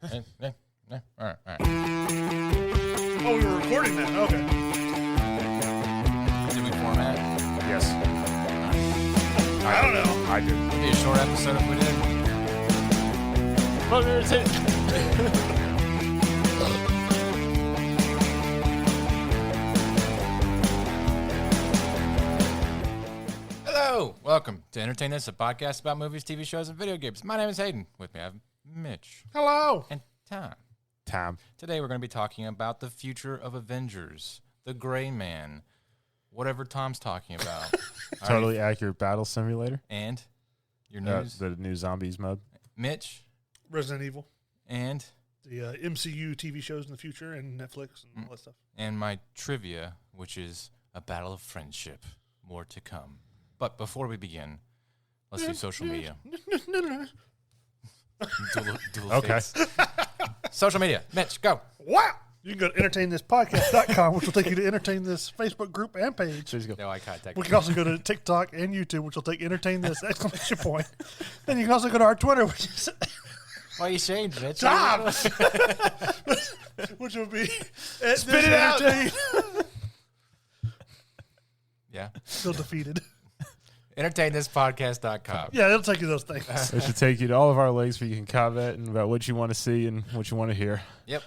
All right. Oh, we were recording that. Okay. Did we format? Yes. I don't know. I did. It'd be a short episode if we did. Hello, welcome to Entertain This, a podcast about movies, TV shows, and video games. My name is Hayden. With me, I have Mitch Hello. and Tom. Tom. Today, we're going to be talking about the future of Avengers, the Gray Man, whatever Tom's talking about. Totally accurate battle simulator. And your news, The new zombies mode. Mitch, Resident Evil. and The MCU TV shows in the future and Netflix and all that stuff. my trivia, which is a battle of friendship. More to come. But before we begin, let's do social media. Dual Okay. face. Social media. Mitch, go. Wow. You can go to entertainthispodcast.com, which will take you to Entertain This Facebook group and page. Please go. No eye contact. We can also go to TikTok and YouTube, which will take Entertain This exclamation point. Then you can also go to our Twitter, which is Why are you ashamed, Mitch? Tom, which will be Spit it out. Yeah. Still defeated. EntertainThisPodcast.com. Yeah, it'll take you those things. It should take you to all of our links where you can comment and about what you want to see and what you want to hear. Yep.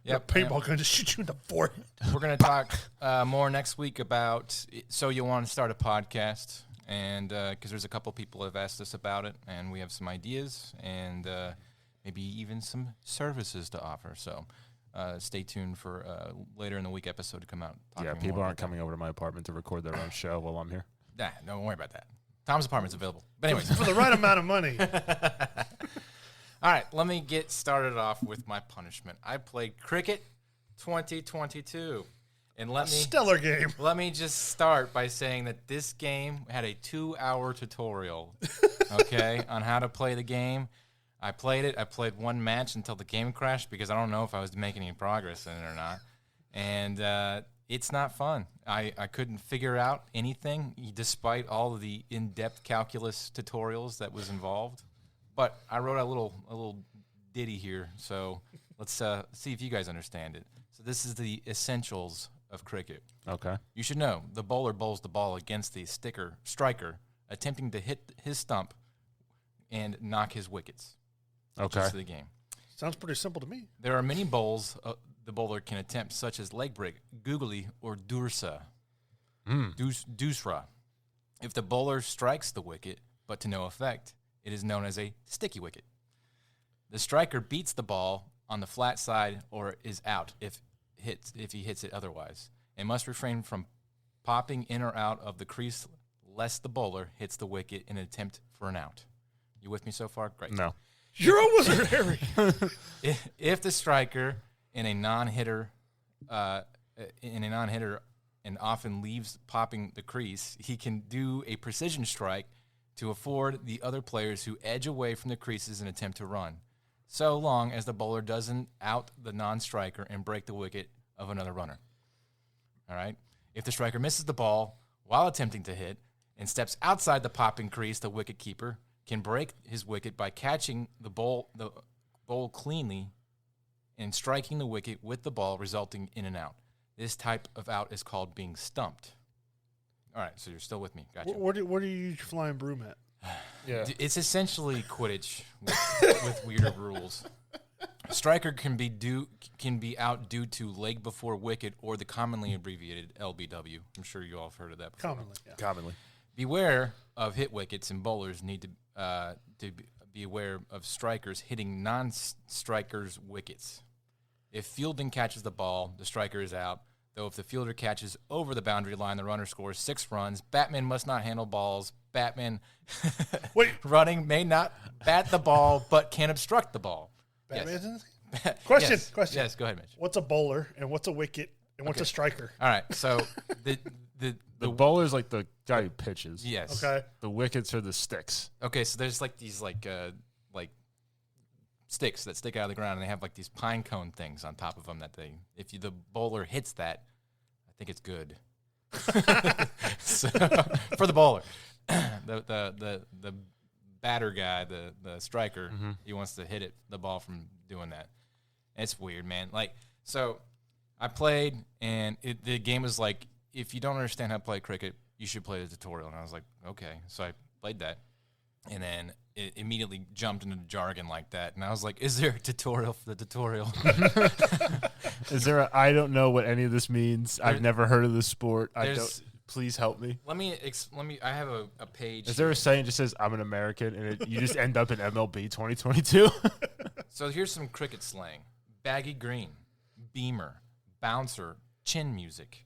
Yep. Paintball gun to shoot you in the forehead. We're going to talk more next week about so you want to start a podcast, and because there's a couple people who have asked us about it, and we have some ideas and maybe even some services to offer. So stay tuned for later in the week episode to come out. Yeah, people aren't coming over to my apartment to record their own show while I'm here. Nah, don't worry about that. Tom's apartment's available. But anyways. For the right amount of money. All right, let me get started off with my punishment. I played Cricket 2022. And Stellar game. Let me just start by saying that this game had a 2-hour tutorial, okay, on how to play the game. I played it. I played one match until the game crashed because I don't know if I was making any progress in it or not. And it's not fun. I couldn't figure out anything despite all of the in-depth calculus tutorials that was involved. But I wrote a little ditty here, so let's see if you guys understand it. So this is the essentials of cricket. Okay. You should know the bowler bowls the ball against the striker, attempting to hit his stump and knock his wickets. Okay. Just the game. Sounds pretty simple to me. There are many bowls the bowler can attempt, such as leg break, googly, or dursa. Dusra. If the bowler strikes the wicket, but to no effect, it is known as a sticky wicket. The striker beats the ball on the flat side or is out if he hits it otherwise, and must refrain from popping in or out of the crease lest the bowler hits the wicket in an attempt for an out. You with me so far? Great. No. You're a wizard, Harry. If the striker in a non-hitter and often leaves popping the crease, he can do a precision strike to afford the other players who edge away from the creases and attempt to run, so long as the bowler doesn't out the non-striker and break the wicket of another runner. All right? If the striker misses the ball while attempting to hit and steps outside the popping crease, the wicket keeper can break his wicket by catching the bowl cleanly and striking the wicket with the ball, resulting in an out. This type of out is called being stumped. All right, so you're still with me. Gotcha. Where do you use your flying broom at? Yeah. It's essentially Quidditch with weirder rules. A striker can be out due to leg before wicket, or the commonly abbreviated LBW. I'm sure you all have heard of that before. Commonly, yeah. Commonly. Beware of hit wickets, and bowlers need to be aware of strikers hitting non-strikers' wickets. If fielding catches the ball, the striker is out. Though if the fielder catches over the boundary line, the runner scores 6 runs. Batman must not handle balls. Batman running may not bat the ball, but can obstruct the ball. Batman's in this? Yes. Question. Yes, go ahead, Mitch. What's a bowler and what's a wicket and what's a striker? All right, so the bowler's like the guy who pitches. yes. Okay. The wickets are the sticks. Okay, so there's like these like sticks that stick out of the ground, and they have like these pine cone things on top of them that the bowler hits that, I think it's good. So, for the bowler, the batter guy, the striker, he wants to hit the ball from doing that. It's weird, man. Like, so I played, and the game was like, if you don't understand how to play cricket, you should play the tutorial. And I was like, okay. So I played that, and then it immediately jumped into jargon like that. And I was like, is there a tutorial for the tutorial? Is there I don't know what any of this means. I've never heard of this sport. Please help me. Let me. I have a page. Is there a saying that just says I'm an American and you just end up in MLB 2022? So here's some cricket slang: baggy green, beamer, bouncer, chin music,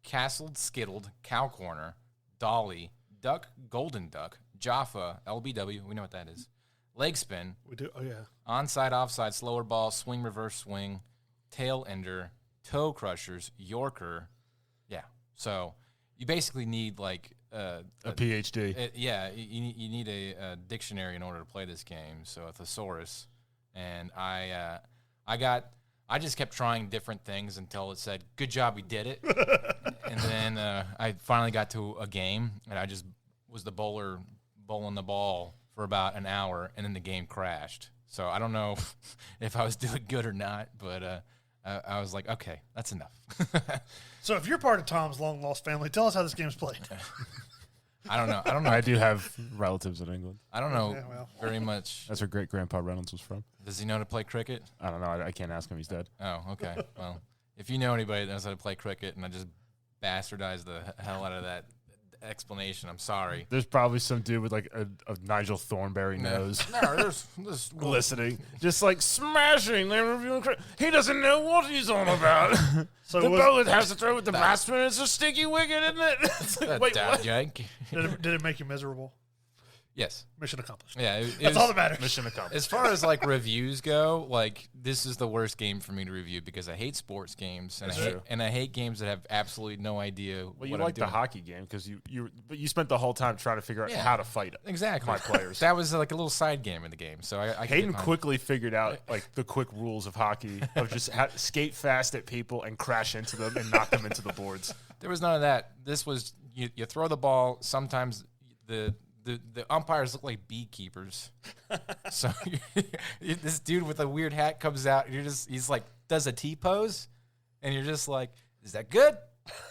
castled, skittled, cow corner, dolly, duck, golden duck, Jaffa, LBW. We know what that is. Leg spin. We do. Oh yeah. Onside, offside, slower ball, swing, reverse swing, tail ender, toe crushers, Yorker. Yeah. So you basically need like a PhD. You need a dictionary in order to play this game. So a thesaurus, and I just kept trying different things until it said, "Good job, we did it." And then I finally got to a game, and I just was the bowler bowling the ball for about an hour, and then the game crashed. So I don't know if I was doing good or not, but I was like, okay, that's enough. So if you're part of Tom's long lost family, tell us how this game's played. I don't know. I do have relatives in England. I don't know very much. That's where great grandpa Reynolds was from. Does he know how to play cricket? I don't know. I can't ask him. He's dead. Oh, okay. Well, if you know anybody that knows how to play cricket, and I just bastardized the hell out of that explanation, I'm sorry. There's probably some dude with like a Nigel Thornberry nose. No, there's listening, just like smashing. They're reviewing cricket. He doesn't know what he's on about. So the bowler has to throw with the batsman. It's a sticky wicket, isn't it? It's like, wait, what? Did it make you miserable? Yes. Mission accomplished. Yeah, that's all that matters. Mission accomplished. As far as like reviews go, like this is the worst game for me to review because I hate sports games and I hate games that have absolutely no idea. Well, you like the hockey game because you spent the whole time trying to figure out how to fight it. Exactly. My players. That was like a little side game in the game. So Hayden quickly figured out like the quick rules of hockey of just skate fast at people and crash into them and knock them into the boards. There was none of that. This was you throw the ball. Sometimes the umpires look like beekeepers. So this dude with a weird hat comes out, and he's like, does a T pose, and you're just like, is that good?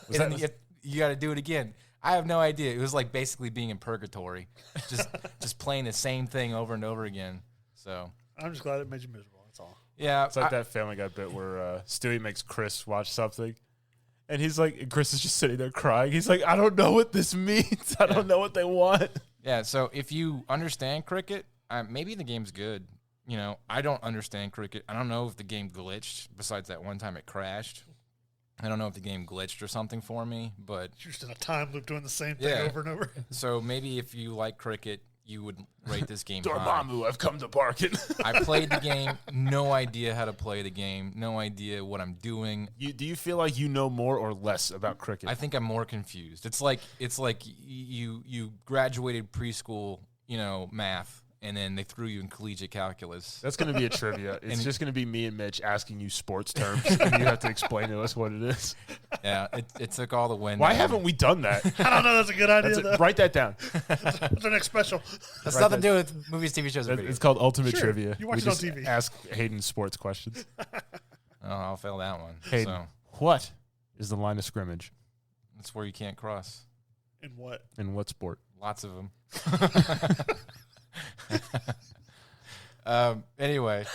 And then you got to do it again. I have no idea. It was like basically being in purgatory, just playing the same thing over and over again. So I'm just glad it made you miserable. That's all. Yeah, it's like that Family Guy bit where Stewie makes Chris watch something. And he's like, and Chris is just sitting there crying. He's like, I don't know what this means. I don't know what they want. Yeah, so if you understand cricket, maybe the game's good. You know, I don't understand cricket. I don't know if the game glitched, besides that one time it crashed. I don't know if the game glitched or something for me, but... You're just in a time loop doing the same thing over and over. So maybe if you like cricket, you would rate this game Dormammu, I've come to bargain. I played the game, no idea how to play the game, no idea what I'm doing. Do you feel like you know more or less about cricket? I think I'm more confused. It's like you graduated preschool, math, and then they threw you in collegiate calculus. That's going to be a trivia. It's just going to be me and Mitch asking you sports terms, and you have to explain to us what it is. Yeah, it took all the wind. Why haven't we done that? I don't know. That's a good idea, though. Write that down. That's our next special. That's nothing to do with movies, TV shows, or videos. It's called Ultimate Trivia. You watch it on TV. Ask Hayden sports questions. Oh, I'll fail that one. Hayden, what is the line of scrimmage? That's where you can't cross. In what? In what sport? Lots of them. Anyway.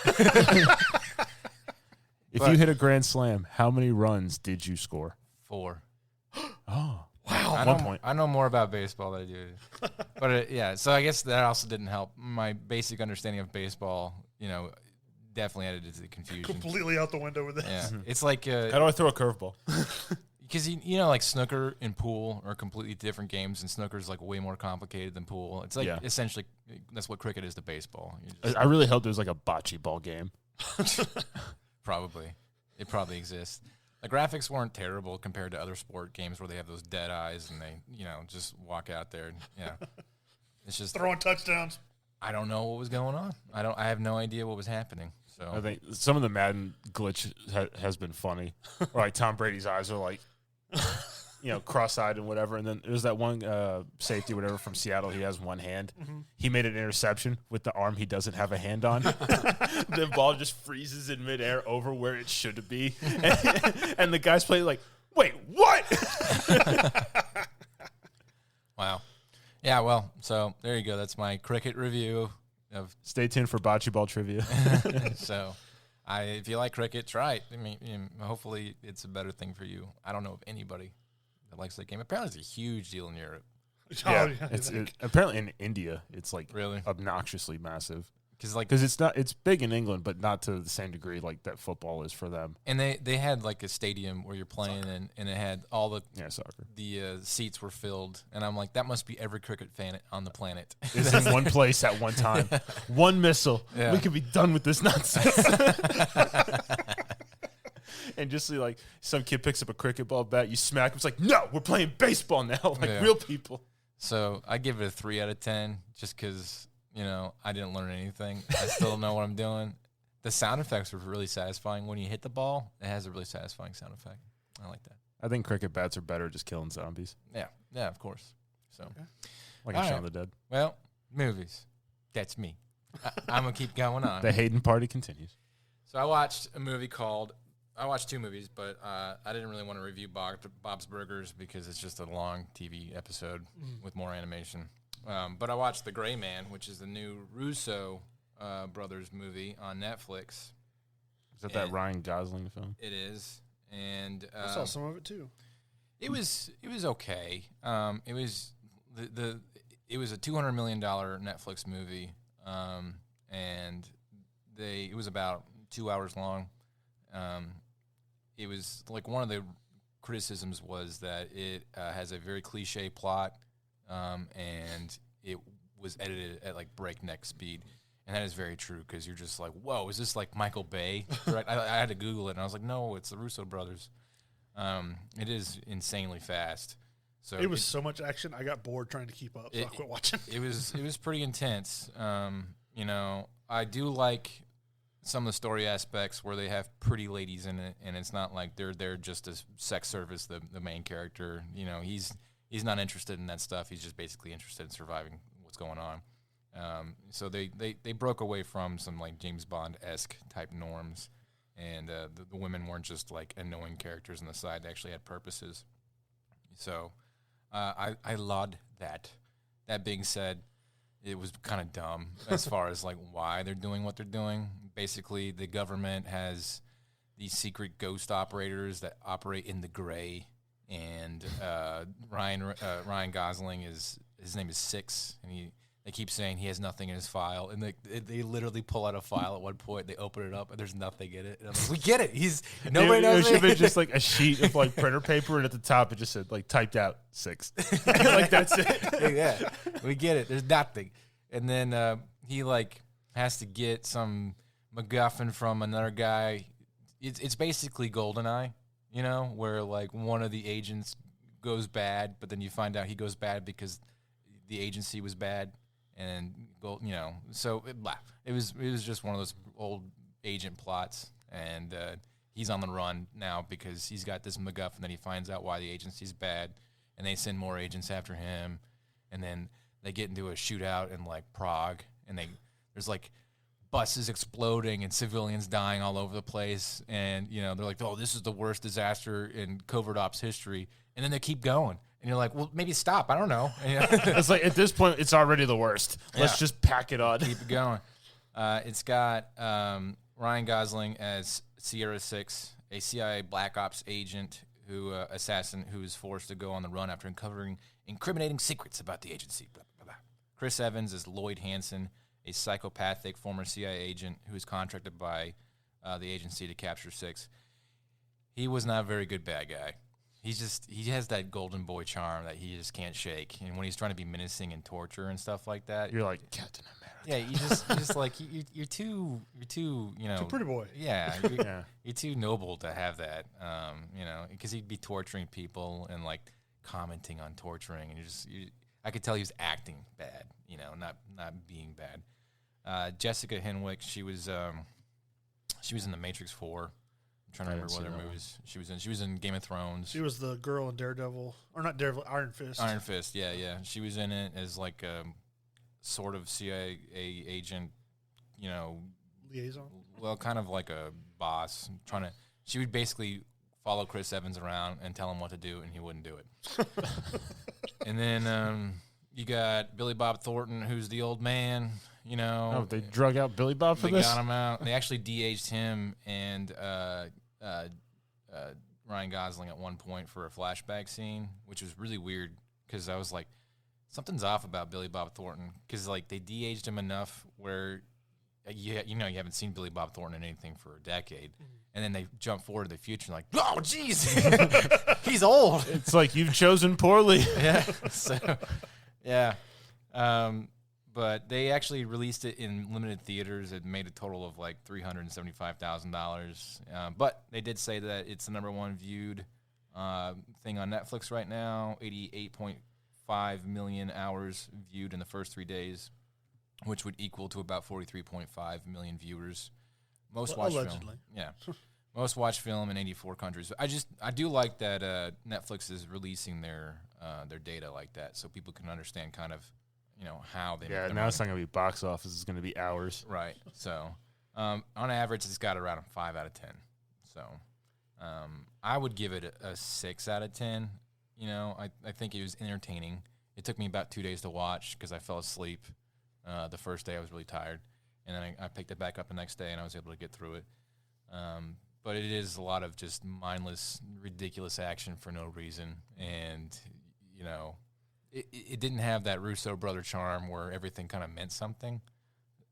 If you hit a grand slam, how many runs did you score? 4. Oh. Wow. 1 point. I know more about baseball than I do. But yeah, so I guess that also didn't help. My basic understanding of baseball, definitely added to the confusion. Completely out the window with this. Yeah. It's like... how do I throw a curveball? Because, like snooker and pool are completely different games, and snooker is like way more complicated than pool. It's like essentially that's what cricket is to baseball. I really hope there's like a bocce ball game. Probably. It probably exists. The graphics weren't terrible compared to other sport games where they have those dead eyes and they, just walk out there. It's just throwing touchdowns. I don't know what was going on. I have no idea what was happening. So I think some of the Madden glitch has been funny. Or like Tom Brady's eyes are like cross-eyed and whatever. And then there's that one safety, whatever, from Seattle. He has one hand. Mm-hmm. He made an interception with the arm he doesn't have a hand on. The ball just freezes in midair over where it should be. And the guy's playing like, wait, what? Wow. Yeah, well, so there you go. That's my cricket review. Stay tuned for bocce ball trivia. So, if you like cricket, try it. I mean, hopefully it's a better thing for you. I don't know of anybody that likes that game. Apparently, it's a huge deal in Europe. Yeah, apparently in India, it's like really obnoxiously massive. Because it's big in England, but not to the same degree like that football is for them. And they had like a stadium where you're playing, and it had all the soccer. The seats were filled, and I'm like, that must be every cricket fan on the planet. It's in one place at one time. One missile, we could be done with this nonsense. And just see like some kid picks up a cricket ball bat, you smack him. It's like, no, we're playing baseball now, like real people. So I give it a 3 out of 10, just because. I didn't learn anything. I still don't know what I'm doing. The sound effects were really satisfying. When you hit the ball, it has a really satisfying sound effect. I like that. I think cricket bats are better just killing zombies. Yeah, of course. So, like in Shaun of the Dead. Well, movies. That's me. I'm going to keep going on. The Hayden party continues. So I watched I watched 2 movies, but I didn't really want to review Bob's Burgers because it's just a long TV episode with more animation. But I watched The Gray Man, which is the new Russo brothers movie on Netflix. Is that Ryan Gosling film? It is, and I saw some of it too. It was okay. It was it was a $200 million Netflix movie, and it was about 2 hours long. It was like one of the criticisms was that it has a very cliche plot. And it was edited at like breakneck speed, and that is very true because you're just like, whoa, is this like Michael Bay? Right? I had to Google it, and I was like, no, it's the Russo brothers. It is insanely fast. So it was so much action, I got bored trying to keep up, so I quit watching. It was pretty intense. I do like some of the story aspects where they have pretty ladies in it, and it's not like they're just a sex service. The main character, He's not interested in that stuff. He's just basically interested in surviving what's going on. So they broke away from some like James Bond-esque type norms, and the women weren't just like annoying characters on the side. They actually had purposes. So I laud that. That being said, it was kind of dumb as far as like why they're doing what they're doing. Basically, the government has these secret ghost operators that operate in the gray. And Ryan Gosling his name is Six, and they keep saying he has nothing in his file, and they literally pull out a file at one point. They open it up, and there's nothing in it. And I'm like, we get it. Nobody knows. It should have been just like a sheet of like printer paper, and at the top it just said like typed out 6. Like that's it. Yeah, we get it. There's nothing, and then he like has to get some MacGuffin from another guy. It's basically GoldenEye. Where like one of the agents goes bad, but then you find out he goes bad because the agency was bad, and so it was just one of those old agent plots, and he's on the run now because he's got this MacGuffin that he finds out why the agency's bad, and they send more agents after him, and then they get into a shootout in like Prague, and there's like buses exploding and civilians dying all over the place, and they're like, oh, this is the worst disaster in covert ops history, and then they keep going, and you're like, well, maybe stop, I don't know. It's like at this point it's already the worst. Let's just pack it on. Keep it going. It's got Ryan Gosling as Sierra 6, a CIA black ops agent assassin who is forced to go on the run after uncovering incriminating secrets about the agency. Blah, blah, blah. Chris Evans is Lloyd Hansen, a psychopathic former CIA agent who is contracted by the agency to capture 6. He was not a very good bad guy. He has that golden boy charm that he just can't shake. And when he's trying to be menacing and torture and stuff like that, you're like Captain America. Yeah, you're just like you're too too pretty boy. Yeah, you're too noble to have that. Because he'd be torturing people and like commenting on torturing, and I could tell he was acting bad. Not being bad. Jessica Henwick, she was in the Matrix 4, I'm trying to remember what other movies she was in. She was in Game of Thrones. She was the girl in Daredevil, or not Daredevil, Iron Fist. Iron Fist, yeah. She was in it as like a sort of CIA agent, liaison. Well, kind of like a boss. She would basically follow Chris Evans around and tell him what to do, and he wouldn't do it. And then you got Billy Bob Thornton, who's the old man. Oh, they drug out Billy Bob for this? They got him out. They actually de-aged him and Ryan Gosling at one point for a flashback scene, which was really weird because I was like, something's off about Billy Bob Thornton because like they de-aged him enough where you haven't seen Billy Bob Thornton in anything for a decade, and then they jump forward to the future like, oh jeez, he's old. It's like you've chosen poorly. Yeah. So yeah. But they actually released it in limited theaters. It made a total of like $375,000. But they did say that it's the number one viewed thing on Netflix right now. 88.5 million hours viewed in the first 3 days, which would equal to about 43.5 million viewers. Most watched allegedly. film. Yeah. Most watched film in 84 countries. I do like that Netflix is releasing their data like that so people can understand kind of how they make their now money. it's not going to be box office. It's going to be hours. Right. So, on average, it's got around a 5 out of 10. So, I would give it a 6 out of 10. I think it was entertaining. It took me about 2 days to watch because I fell asleep. The first day I was really tired. And then I picked it back up the next day, and I was able to get through it. But it is a lot of just mindless, ridiculous action for no reason. And, it didn't have that Russo brother charm where everything kind of meant something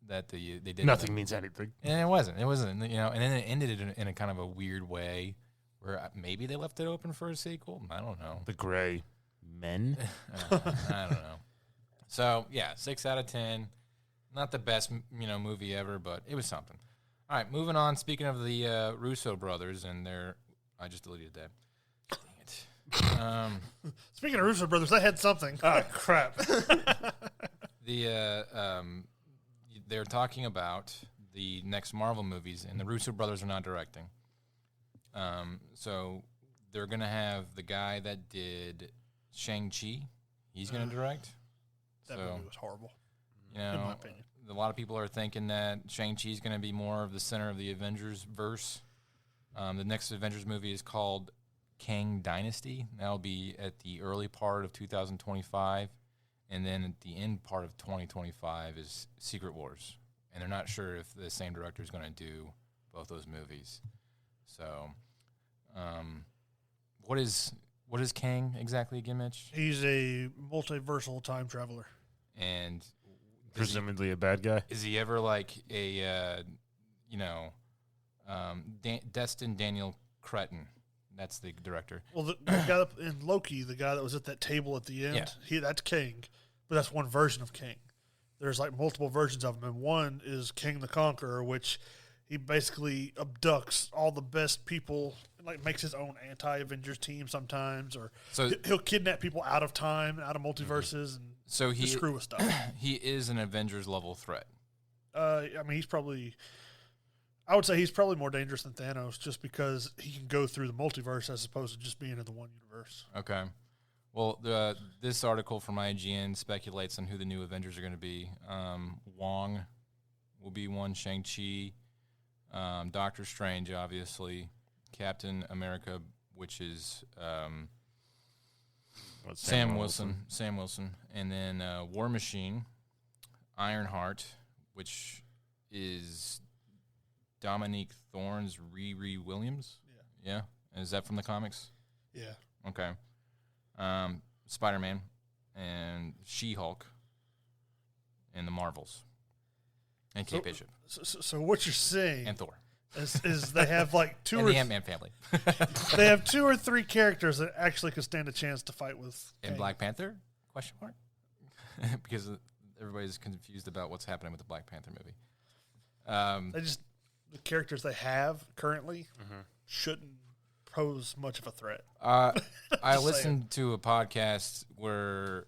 that they did. Nothing means anything. And it wasn't, and then it ended in a kind of a weird way where maybe they left it open for a sequel. I don't know. The Gray Men? I don't know. So, yeah, 6 out of 10. Not the best, movie ever, but it was something. All right, moving on. Speaking of the Russo brothers and I just deleted that. Speaking of Russo brothers, they had something. Oh, crap. They're talking about the next Marvel movies, and the Russo brothers are not directing. So they're going to have the guy that did Shang-Chi. He's going to direct. That movie was horrible, in my opinion. A lot of people are thinking that Shang-Chi is going to be more of the center of the Avengers verse. The next Avengers movie is called Kang Dynasty. That'll be at the early part of 2025, and then at the end part of 2025 is Secret Wars. And they're not sure if the same director is going to do both those movies. So, what is Kang exactly again, Mitch? He's a multiversal time traveler. And Presumably a bad guy. is he ever like a Destin Daniel Cretton? That's the director. Well, the guy that, in Loki, the guy that was at that table at the end, Yeah. that's Kang, but that's one version of Kang. There's like multiple versions of him, and one is Kang the Conqueror, which he basically abducts all the best people, and like makes his own anti-Avengers team sometimes, or So- he'll kidnap people out of time, out of multiverses, and So just screw with stuff. he is an Avengers level threat. I mean, I would say he's probably more dangerous than Thanos, just because he can go through the multiverse as opposed to just being in the one universe. Okay. Well, this article from IGN speculates on who the new Avengers are going to be. Wong will be one, Shang-Chi, Doctor Strange, obviously, Captain America, which is Sam Wilson, and then War Machine, Ironheart, which is Dominique Thorne's Riri Williams. Yeah. Is that from the comics? Yeah. Okay. Spider-Man and She-Hulk and the Marvels and Kate Bishop So what you're saying and Thor is they have like two and or the Ant-Man family they have 2 or 3 characters that actually could stand a chance to fight with and Kang. Black Panther? Question mark? Because everybody's confused about what's happening with the Black Panther movie. The characters they have currently shouldn't pose much of a threat. I listened to a podcast where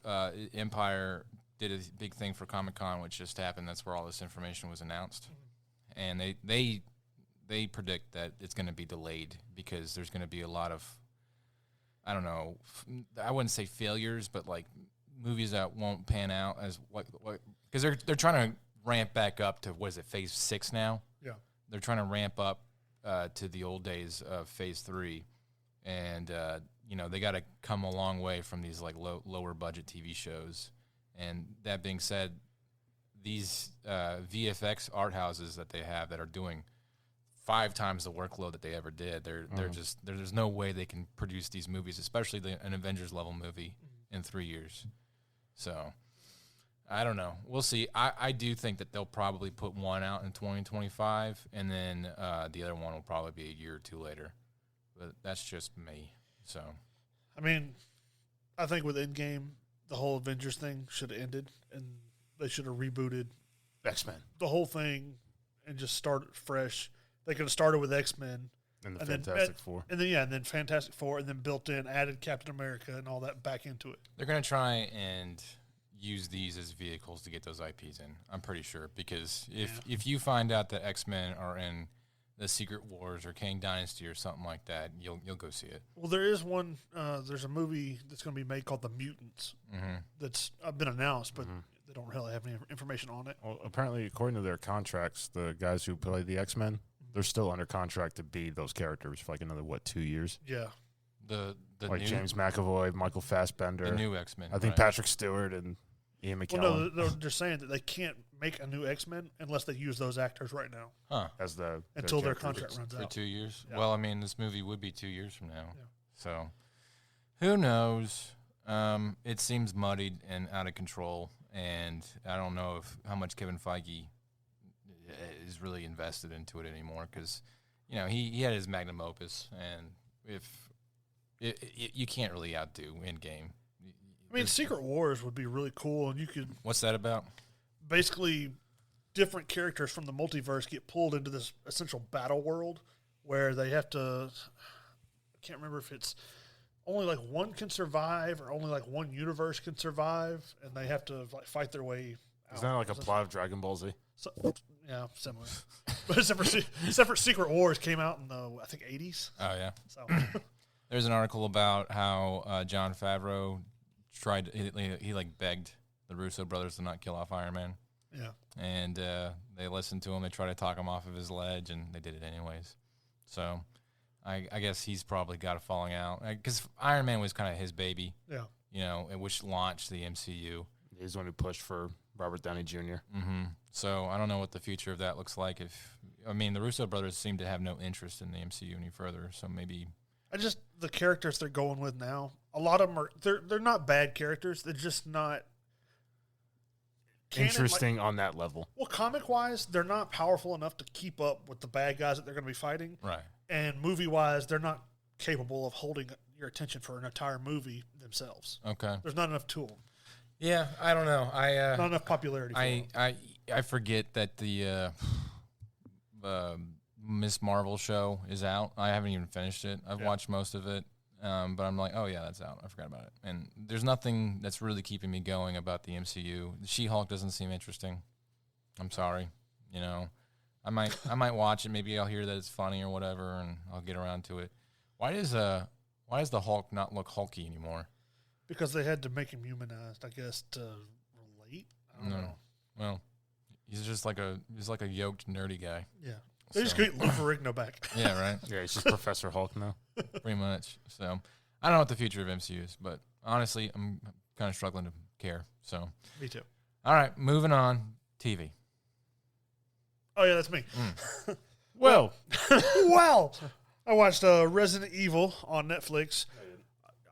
Empire did a big thing for Comic-Con, which just happened. That's where all this information was announced, and they they predict that it's going to be delayed because there's going to be a lot of, I don't know, I wouldn't say failures, but like movies that won't pan out as what because they're trying to ramp back up to, what is it, phase 6 now? Yeah. They're trying to ramp up to the old days of phase 3. And, they got to come a long way from these like lower budget TV shows. And that being said, these VFX art houses that they have that are doing 5 times the workload that they ever did, there's no way they can produce these movies, especially an Avengers level movie in 3 years. So I don't know. We'll see. I do think that they'll probably put one out in 2025, and then the other one will probably be a year or 2 later. But that's just me. So, I mean, I think with Endgame, the whole Avengers thing should have ended, and they should have rebooted X-Men. the whole thing and just started fresh. They could have started with X-Men. And the Fantastic Four. And then Fantastic Four, and then built in, added Captain America and all that back into it. They're going to try and use these as vehicles to get those IPs in, I'm pretty sure. Because if you find out that X-Men are in the Secret Wars or Kang Dynasty or something like that, you'll go see it. Well, there is one, there's a movie that's going to be made called The Mutants that's been announced, but they don't really have any information on it. Well, apparently, according to their contracts, the guys who play the X-Men, they're still under contract to be those characters for like another 2 years. Yeah, The like new, James McAvoy, Michael Fassbender, the new X-Men. I think Patrick Stewart and Ian McKellen. Well, no, they're saying that they can't make a new X-Men unless they use those actors right now. As until their contract runs for out. 2 years. Yeah. Well, I mean, this movie would be 2 years from now. Yeah. So, who knows? It seems muddied and out of control, and I don't know how much Kevin Feige is really invested into it anymore because, he had his magnum opus, and you can't really outdo Endgame. I mean, Secret Wars would be really cool, and you could What's that about? basically different characters from the multiverse get pulled into this essential battle world where they have to. I can't remember if it's only like one can survive or only like one universe can survive, and they have to like fight their way out. Is that like a plot of Dragon Ball Z? So, yeah, similar. But except for Secret Wars came out in the, I think, 80s. Oh, yeah. So There's an article about how Jon Favreau he like begged the Russo brothers to not kill off Iron Man. yeah. And they listened to him. They tried to talk him off of his ledge, and they did it anyways. So I guess he's probably got a falling out. Because Iron Man was kind of his baby, Yeah. which launched the MCU. He's the one who pushed for Robert Downey Jr. Mm-hmm. So I don't know what the future of that looks like. The Russo brothers seem to have no interest in the MCU any further, so maybe... The characters they're going with now, a lot of them they're not bad characters. They're just not Interesting on that level. Well, comic-wise, they're not powerful enough to keep up with the bad guys that they're going to be fighting. Right. And movie-wise, they're not capable of holding your attention for an entire movie themselves. Okay. There's not enough to them. Yeah, I don't know. Not enough popularity for them. I forget that the Miss Marvel show is out. I haven't even finished it. I've watched most of it, but I'm like, oh yeah, that's out. I forgot about it. And there's nothing that's really keeping me going about the MCU. She-Hulk doesn't seem interesting. I'm sorry. I might watch it. Maybe I'll hear that it's funny or whatever, and I'll get around to it. Why does the Hulk not look hulky anymore? Because they had to make him humanized, I guess, to relate. I don't know. Well, he's just like a yoked nerdy guy. Yeah. They just get Lou Ferrigno back. Yeah, right. Yeah, he's just Professor Hulk now. Pretty much. So I don't know what the future of MCU is, but honestly, I'm kind of struggling to care. So Me too. all right, moving on. TV. Oh, yeah, that's me. Well, Well, I watched Resident Evil on Netflix.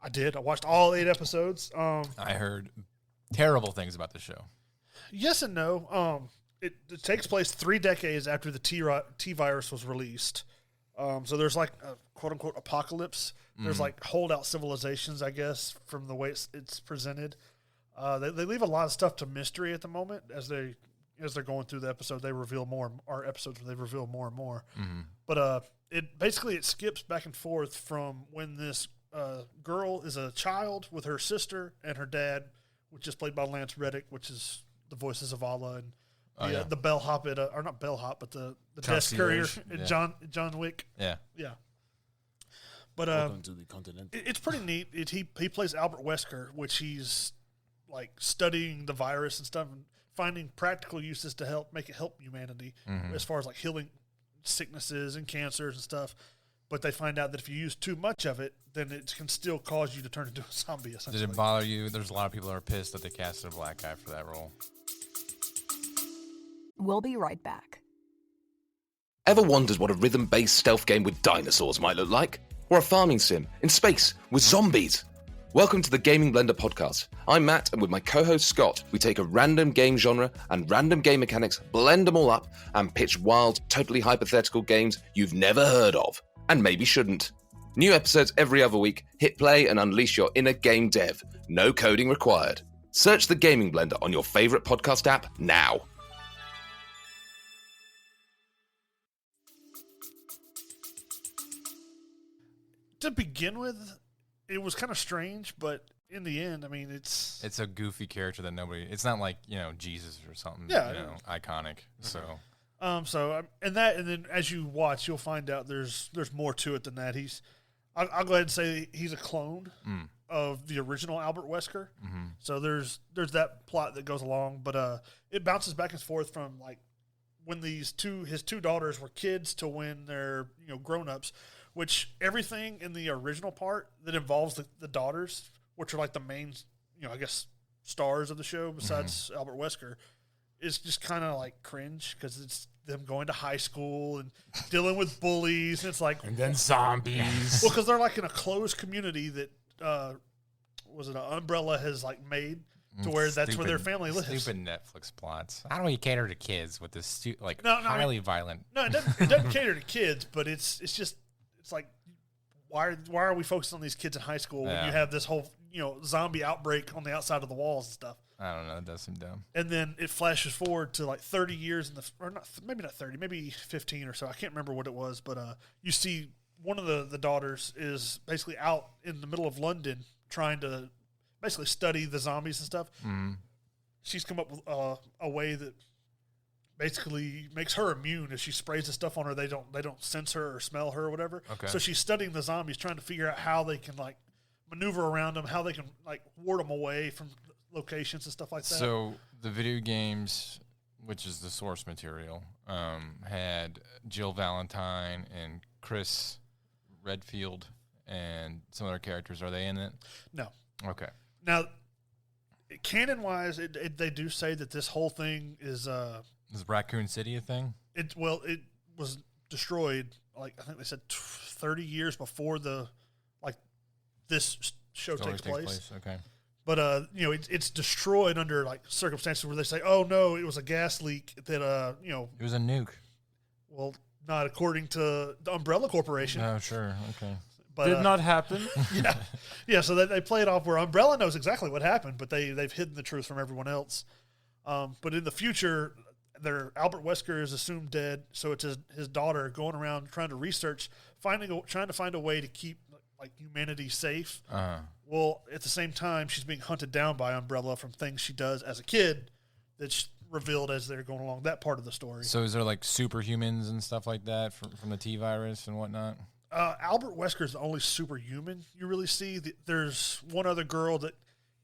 I did. I watched all 8 episodes. I heard terrible things about the show. Yes and no. It takes place 3 decades after the T virus was released. So there's like a quote unquote apocalypse. There's like holdout civilizations, I guess, from the way it's presented. They leave a lot of stuff to mystery at the moment as they're going through the episode. They reveal more. Our episodes they reveal more and more. Mm-hmm. But it skips back and forth from when this girl is a child with her sister and her dad, which is played by Lance Reddick, which is the voices of Allah and the bellhop at or not bellhop, but the desk Concierge, courier at John Wick. Yeah. But Welcome to the Continental. it's pretty neat. He plays Albert Wesker, which he's like studying the virus and stuff and finding practical uses to make it help humanity as far as like healing sicknesses and cancers and stuff. But they find out that if you use too much of it, then it can still cause you to turn into a zombie, essentially. Did it bother you? There's a lot of people that are pissed that they casted a black guy for that role. We'll be right back. Ever wondered what a rhythm-based stealth game with dinosaurs might look like? Or a farming sim in space with zombies? Welcome to the Gaming Blender podcast. I'm Matt, and with my co-host Scott, we take a random game genre and random game mechanics, blend them all up, and pitch wild, totally hypothetical games you've never heard of, and maybe shouldn't. New episodes every other week. Hit play and unleash your inner game dev. No coding required. Search the Gaming Blender on your favorite podcast app now. To begin with, it was kind of strange, but in the end, I mean, it's a goofy character that it's not like, Jesus or something, iconic. So, and then as you watch, you'll find out there's more to it than that. I'll go ahead and say he's a clone of the original Albert Wesker. Mm-hmm. So there's that plot that goes along, but it bounces back and forth from like when his two daughters were kids to when they're grown-ups. Which everything in the original part that involves the daughters, which are like the main, I guess, stars of the show besides Albert Wesker, is just kind of like cringe because it's them going to high school and dealing with bullies. And it's like, and then zombies. Well, because they're like in a closed community that an Umbrella has like made to where that's where their family lives. Stupid Netflix plots. How do we cater to kids with this highly violent? No, it doesn't cater to kids, but it's just. It's like, why are we focusing on these kids in high school when you have this whole zombie outbreak on the outside of the walls and stuff? I don't know. It does seem dumb. And then it flashes forward to like 30 years maybe not 30, maybe 15 or so. I can't remember what it was, but you see one of the daughters is basically out in the middle of London trying to basically study the zombies and stuff. Mm-hmm. She's come up with a way that basically makes her immune. If she sprays the stuff on her, they don't sense her or smell her or whatever. Okay. So she's studying the zombies, trying to figure out how they can like maneuver around them, how they can like ward them away from locations and stuff like that. So the video games, which is the source material, had Jill Valentine and Chris Redfield and some other characters. Are they in it? No. Okay. Now, canon wise, they do say that this whole thing is. Is Raccoon City a thing? It was destroyed. Like I think they said 30 years before this show takes place. Okay, but it's destroyed under like circumstances where they say, "Oh no, it was a gas leak that it was a nuke." Well, not according to the Umbrella Corporation. Oh, sure, okay. But, did not happen. yeah. So they play it off where Umbrella knows exactly what happened, but they've hidden the truth from everyone else. But in the future. Albert Wesker is assumed dead, so it's his daughter going around trying to research, trying to find a way to keep like humanity safe. Uh-huh. Well, at the same time, she's being hunted down by Umbrella from things she does as a kid that's revealed as they're going along. That part of the story. So is there like superhumans and stuff like that from the T-virus and whatnot? Albert Wesker is the only superhuman you really see. There's one other girl that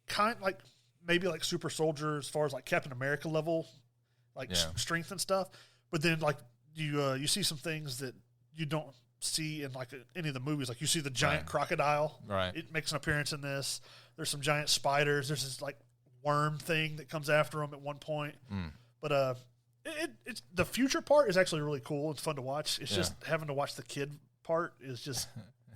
kind of like maybe like super soldier as far as like Captain America level. Strength and stuff, but then like you see some things that you don't see in like any of the movies. Like you see the giant crocodile, right? It makes an appearance in this. There's some giant spiders. There's this like worm thing that comes after them at one point. But it's the future part is actually really cool. It's fun to watch. It's just having to watch the kid part is just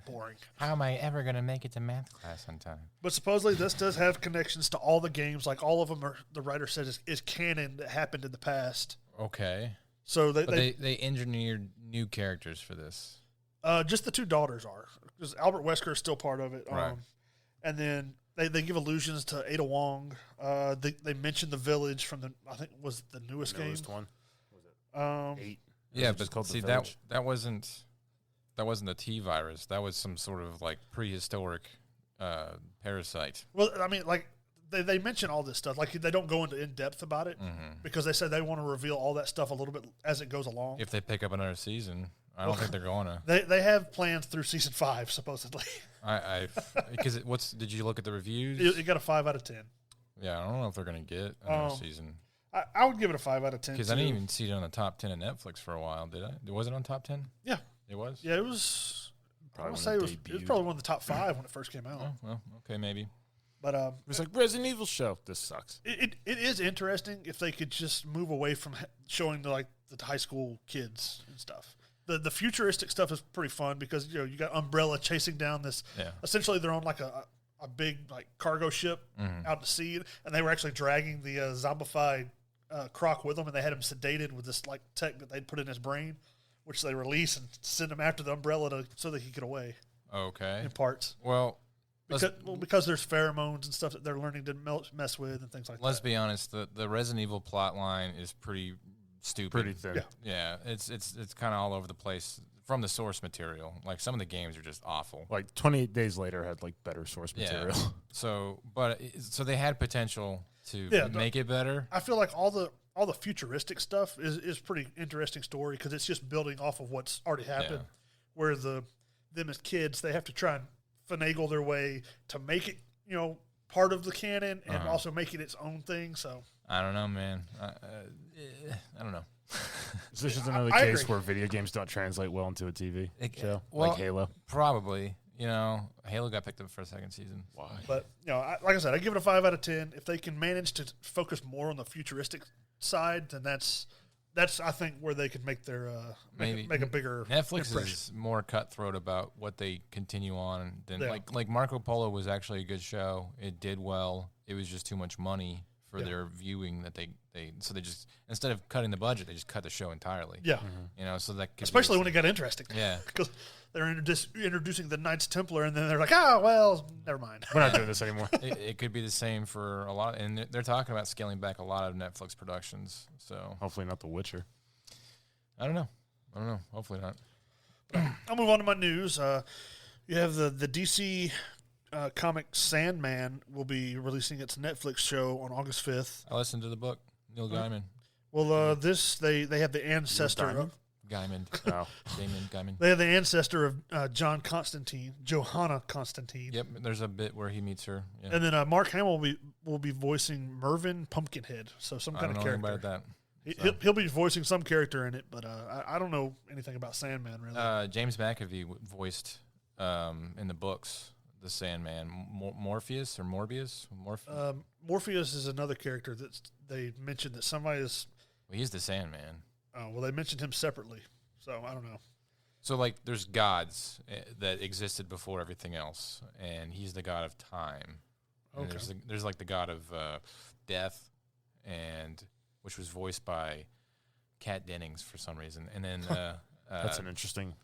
boring. How am I ever going to make it to math class on time? But supposedly this does have connections to all the games. Like all of them are, the writer says is canon that happened in the past. Okay. So they engineered new characters for this. Just the two daughters are. Because Albert Wesker is still part of it. Right. And then they give allusions to Ada Wong. They mention the village from I think it was the newest game. One. Was it 8? Yeah, but see that wasn't the T-virus. That was some sort of like prehistoric parasite. Well, I mean, like they mention all this stuff. Like, they don't go into in depth about it because they said they want to reveal all that stuff a little bit as it goes along. If they pick up another season, I don't think they're going to. They have plans through season 5 supposedly. Because did you look at the reviews? It got a 5 out of 10. Yeah, I don't know if they're going to get another season. I would give it a 5 out of 10. Because I didn't even see it on the top 10 of Netflix for a while, did I? Was it on top 10? Yeah. It was? Yeah, it was. Probably I would say it was probably one of the top 5 when it first came out. Oh, well, okay, maybe. But It was like Resident Evil show. This sucks. it is interesting if they could just move away from showing the high school kids and stuff. The futuristic stuff is pretty fun because you got Umbrella chasing down this. Yeah. Essentially, they're on like a big cargo ship out to sea, and they were actually dragging the zombified Croc with them, and they had him sedated with this like tech that they'd put in his brain, which they release and send him after the Umbrella so that he could get away. Okay. In parts. Well, Because there's pheromones and stuff that they're learning to mess with and things like that. let's be honest. The Resident Evil plot line is pretty stupid. Pretty thin. Yeah. It's kind of all over the place from the source material. Like, some of the games are just awful. Like 28 Days Later had like better source material. So they had potential to make it better. I feel like all the futuristic stuff is pretty interesting story because it's just building off of what's already happened. Yeah. Where them as kids, they have to try and finagle their way to make it, part of the canon and also make it its own thing. So I don't know, man. I don't know. So this is another I case agree. where video games don't translate well into a TV show, well, like Halo. Probably. Halo got picked up for a second season. Why? But like I said, I give it a 5 out of 10. If they can manage to focus more on the futuristic side, then that's I think where they could make their make a bigger Netflix impression. is more cutthroat about what they continue on than like Marco Polo was actually a good show. It did well. It was just too much money for their viewing that they just, instead of cutting the budget, they just cut the show entirely. Yeah. So that could Especially when it got interesting. Yeah. Because they're introducing the Knights Templar, and then they're like, well, never mind. We're not doing this anymore. it could be the same for a lot, and they're talking about scaling back a lot of Netflix productions. So Hopefully not The Witcher. I don't know. Hopefully not. I'll move on to my news. You have the DC comic Sandman will be releasing its Netflix show on August 5th. I listened to the book. Neil Gaiman. Well, they have the ancestor of Gaiman. Oh. Damon Gaiman. they have the ancestor of Johanna Constantine. Yep, there's a bit where he meets her. Yeah. And then Mark Hamill will be voicing Mervyn Pumpkinhead, so some kind of I don't know character. about that. He'll be voicing some character in it, but I don't know anything about Sandman really. James McAvee voiced in the books the Sandman. Morpheus or Morbius? Morpheus is another character that they mentioned that somebody is. Well, he's the Sandman. Well, they mentioned him separately, so I don't know. So, like, there's gods that existed before everything else, and he's the god of time. And Okay. there's like the god of death, and which was voiced by Kat Dennings for some reason. And then That's an interesting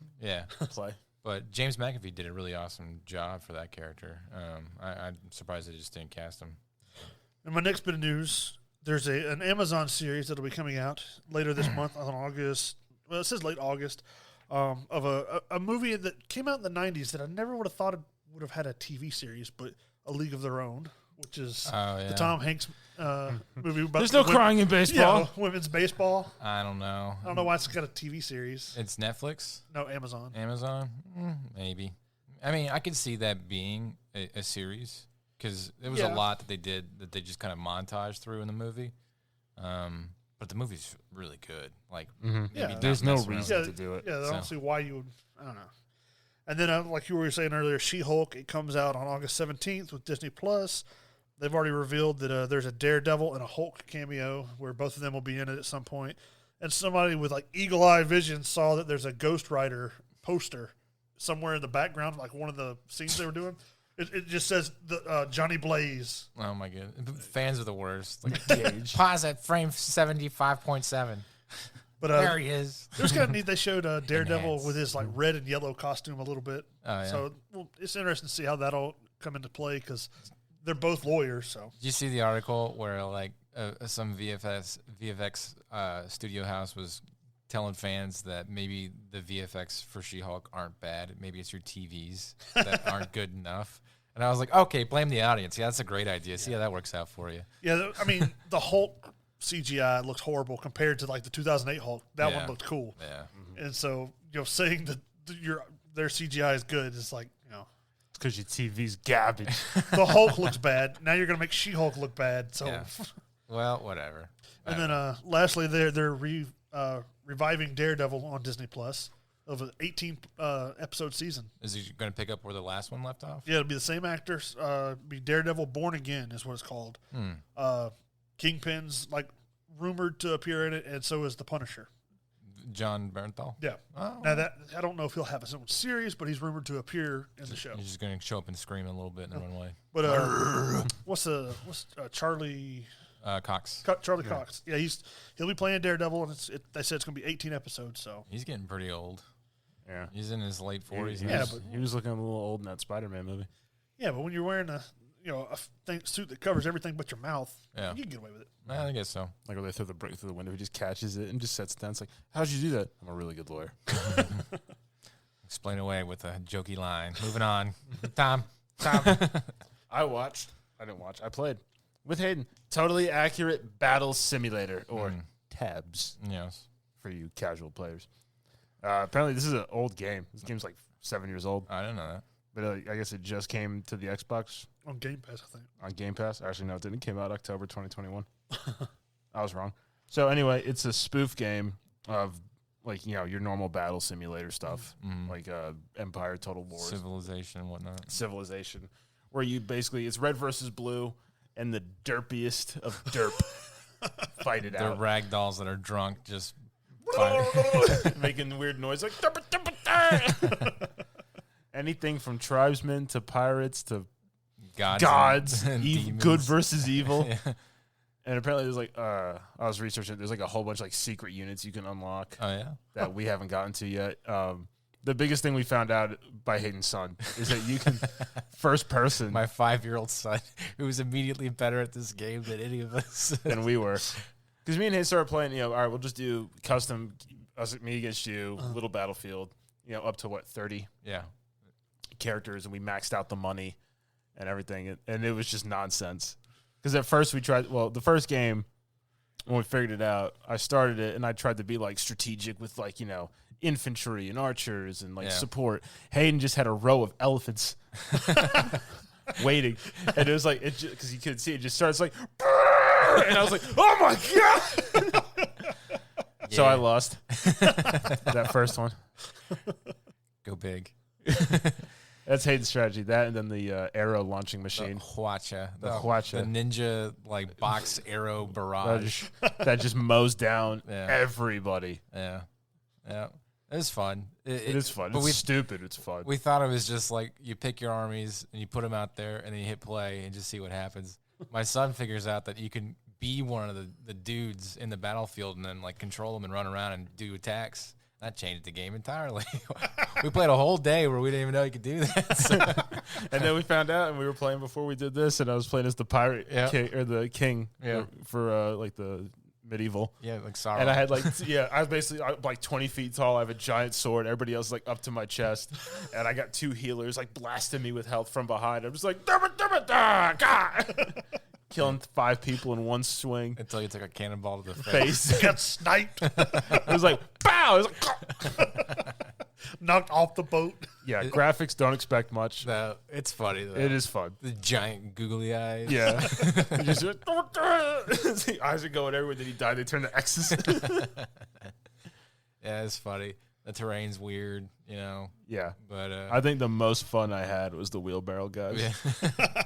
play. But James McAfee did a really awesome job for that character. I'm surprised they just didn't cast him. And my next bit of news, there's an Amazon series that'll be coming out later this month on August. Well, it says late August, of a movie that came out in the 90s that I never would have thought would have had a TV series, but A League of Their Own, which is the Tom Hanks movie. About There's no crying in baseball. Yeah, women's baseball. I don't know. I don't know why it's got a TV series. It's Netflix? No, Amazon. Amazon? Maybe. I mean, I could see that being a series because there was a lot that they did that they just kind of montaged through in the movie. But the movie's really good. Like, maybe there's no mess around. reason to do it. Yeah, I don't see why you would. I don't know. And then, like you were saying earlier, She-Hulk, it comes out on August 17th with Disney Plus. They've already revealed that there's a Daredevil and a Hulk cameo where both of them will be in it at some point. And somebody with like eagle-eye vision saw that there's a Ghost Rider poster somewhere in the background, like one of the scenes they were doing. It just says Johnny Blaze. Oh, my God. Fans are the worst. Like, pause at frame 75.7. But there he is. It was kind of neat. They showed Daredevil Enhance. with his like red and yellow costume a little bit. Oh, yeah. So it's interesting to see how that'll come into play because they're both lawyers. So Did you see the article where like some VFX studio house was telling fans that maybe the VFX for She-Hulk aren't bad. Maybe it's your TVs that aren't good enough. And I was like, okay, blame the audience. Yeah, that's a great idea. See how that works out for you. Yeah, I mean, the Hulk CGI looks horrible compared to like the 2008 Hulk. That one looked cool. Yeah. And so, saying that their CGI is good is like, It's because your TV's garbage. the Hulk looks bad. Now you're going to make She-Hulk look bad. So, Yeah. Well, whatever. And then lastly, they're reviving Daredevil on Disney Plus of an 18 episode season. Is he going to pick up where the last one left off? Yeah, it'll be the same actors. Be Daredevil Born Again is what it's called. Kingpin's like rumored to appear in it, and so is the Punisher. John Bernthal? Yeah. Oh. Now that I don't know if he'll have his own series, but he's rumored to appear in the show. He's just going to show up and scream a little bit and then run away. But what's Charlie? Cox. Charlie Cox. Yeah, he'll be playing Daredevil, and they said it's going to be 18 episodes. So He's getting pretty old. Yeah. He's in his late 40s. He was looking a little old in that Spider-Man movie. Yeah, but when you're wearing a suit that covers everything but your mouth, you can get away with it. I guess so. Like when they throw the brick through the window, he just catches it and just sets it down. It's like, how'd you do that? I'm a really good lawyer. Explain away with a jokey line. Moving on. Tom. I didn't watch. I played with Hayden. Totally accurate battle simulator, or tabs Yes. for you casual players. Apparently, this is an old game. This game's like 7 years old. I didn't know that. But I guess it just came to the Xbox. On Game Pass, I think. On Game Pass? Actually, no, it didn't. It came out October 2021. I was wrong. So anyway, it's a spoof game of your normal battle simulator stuff, like Empire, Total War, Civilization and whatnot. Civilization, where you basically, it's red versus blue, and the derpiest of derp fight it They're out. ragdolls that are drunk, just making weird noise like anything from tribesmen to pirates to gods and demons. good versus evil. Yeah. And apparently there's I was researching, there's a whole bunch of secret units you can unlock Oh, yeah? that we haven't gotten to yet. The biggest thing we found out by Hayden's son is that you can first person My 5-year-old son, who was immediately better at this game than any of us. than we were. Because me and Hayden started playing, all right, we'll just do custom, me against you, little battlefield, up to 30 Yeah. characters, and we maxed out the money and everything, and it was just nonsense. Because at first we tried, the first game, when we figured it out, I started it, and I tried to be, strategic with, infantry and archers and, support. Hayden just had a row of elephants waiting. And it was because you could see it just starts and I was like, oh, my God! So I lost that first one. Go big. That's Hayden's strategy. That and then the arrow launching machine. Huacha. The Huacha. The ninja, box arrow barrage. That just mows down Yeah. everybody. Yeah. Yeah. It was fun. It is fun. But It's stupid. It's fun. We thought it was just you pick your armies and you put them out there and then you hit play and just see what happens. My son figures out that you can be one of the dudes in the battlefield and then control them and run around and do attacks. That changed the game entirely. We played a whole day where we didn't even know you could do that. So. And then we found out, and we were playing before we did this, and I was playing as the pirate king, or the king for the medieval. Yeah, Sauron. And I had I was basically 20 feet tall. I have a giant sword. Everybody else is up to my chest, and I got 2 healers blasting me with health from behind. I'm just killing 5 people in one swing. Until you took a cannonball to the Face Got sniped, It was pow. It was knocked off the boat. yeah. Graphics don't expect much. No, it's funny though. It is fun. The giant googly eyes. Yeah. Just the eyes are going everywhere. Then he died. They turn to X's. Yeah, it's funny. The terrain's weird, Yeah. But I think the most fun I had was the wheelbarrow guys. yeah.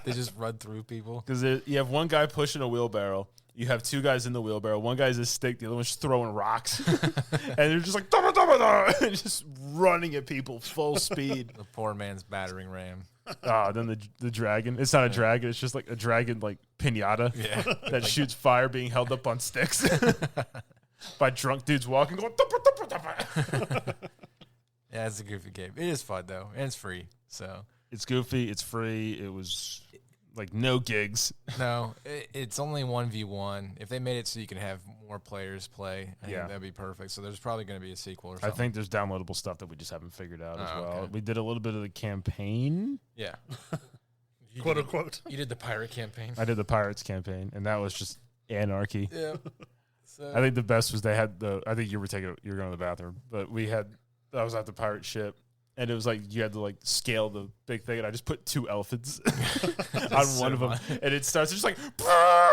They just run through people. Because you have one guy pushing a wheelbarrow. You have 2 guys in the wheelbarrow. One guy's a stick. The other one's throwing rocks. And they're just and just running at people full speed. The poor man's battering ram. Then the dragon. It's not a dragon. It's just a dragon pinata that shoots fire being held up on sticks by drunk dudes walking going. Yeah, it's a goofy game. It is fun though, and it's free. So It's goofy. It's free. It was no gigs. no, it's only 1v1. If they made it so you can have more players play, I think Yeah. that'd be perfect. So there's probably going to be a sequel or something. I think there's downloadable stuff that we just haven't figured out as well. Okay. We did a little bit of the campaign. Yeah. quote unquote. You did the pirate campaign. I did the Pirates campaign, and that was just anarchy. Yeah. So. I think the best was they had I think you were going to the bathroom, but I was at the pirate ship, and it was like you had to like scale the big thing, and I just put 2 elephants on one of them, and it starts just like,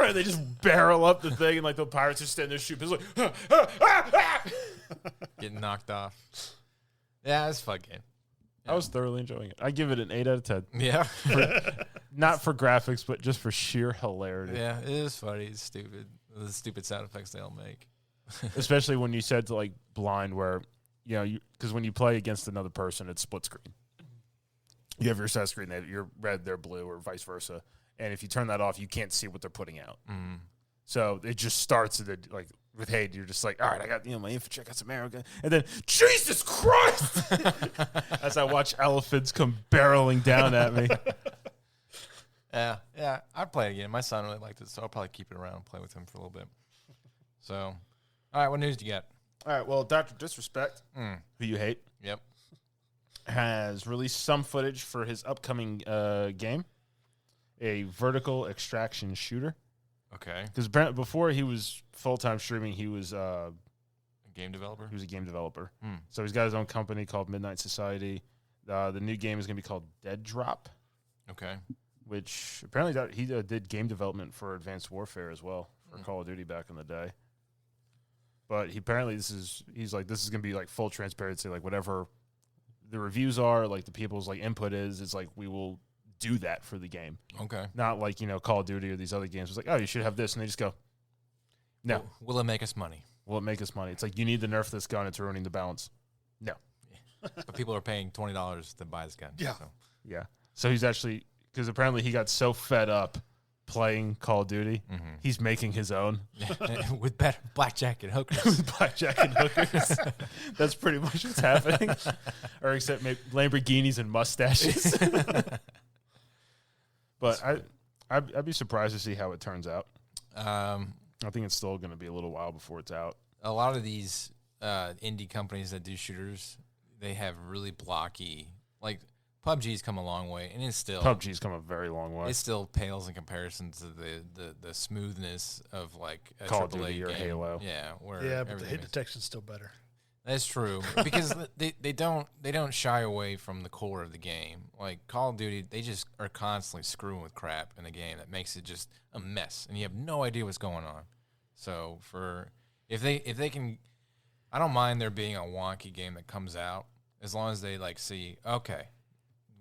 and they just barrel up the thing, and like the pirates are standing there shooting, it's like Getting knocked off. Yeah, it's a fun game. I was thoroughly enjoying it. I give it an 8 out of 10. Yeah. Not for graphics, but just for sheer hilarity. Yeah, it is funny. It's stupid. The stupid sound effects they all make. Especially when you said to like blind, where because when you play against another person, it's split screen. You have your set screen, you're red, they're blue, or vice versa. And if you turn that off, you can't see what they're putting out. Mm-hmm. So it just starts like with Hayden, you're just like, all right, I got my infantry, I got some arrow gun, and then Jesus Christ, as I watch elephants come barreling down at me. Yeah, I'd play it again. My son really liked it, so I'll probably keep it around and play with him for a little bit. So, all right, what news do you got? All right, well, Dr. Disrespect, who you hate, yep, has released some footage for his upcoming game, a vertical extraction shooter. Okay. Because before he was full-time streaming, he was a game developer? He was a game developer. So he's got his own company called Midnight Society. The new game is going to be called Dead Drop. Okay. Which apparently he did game development for Advanced Warfare as well, for Call of Duty back in the day. But he's like, this is going to be like full transparency, like whatever the reviews are, like the people's like input is, it's like we will do that for the game. Okay. Not like, Call of Duty or these other games. It's like, oh, you should have this. And they just go, no. Will it make us money? Will it make us money? It's like, you need to nerf this gun. It's ruining the balance. No. But people are paying $20 to buy this gun. Yeah. So. Yeah. So he's actually, because apparently he got so fed up playing Call of Duty, he's making his own. With blackjack and hookers. With blackjack and hookers. That's pretty much what's happening. Or except maybe Lamborghinis and mustaches. But I'd be surprised to see how it turns out. I think it's still going to be a little while before it's out. A lot of these indie companies that do shooters, they have really blocky, like PUBG's come a long way, and it's still PUBG's come a very long way. It still pales in comparison to the smoothness of like a Call of AAA Duty or game. Halo. Yeah, but the hit detection's still better. That's true because they don't shy away from the core of the game. Like Call of Duty, they just are constantly screwing with crap in the game that makes it just a mess, and you have no idea what's going on. So if they can, I don't mind there being a wonky game that comes out as long as they like see, okay,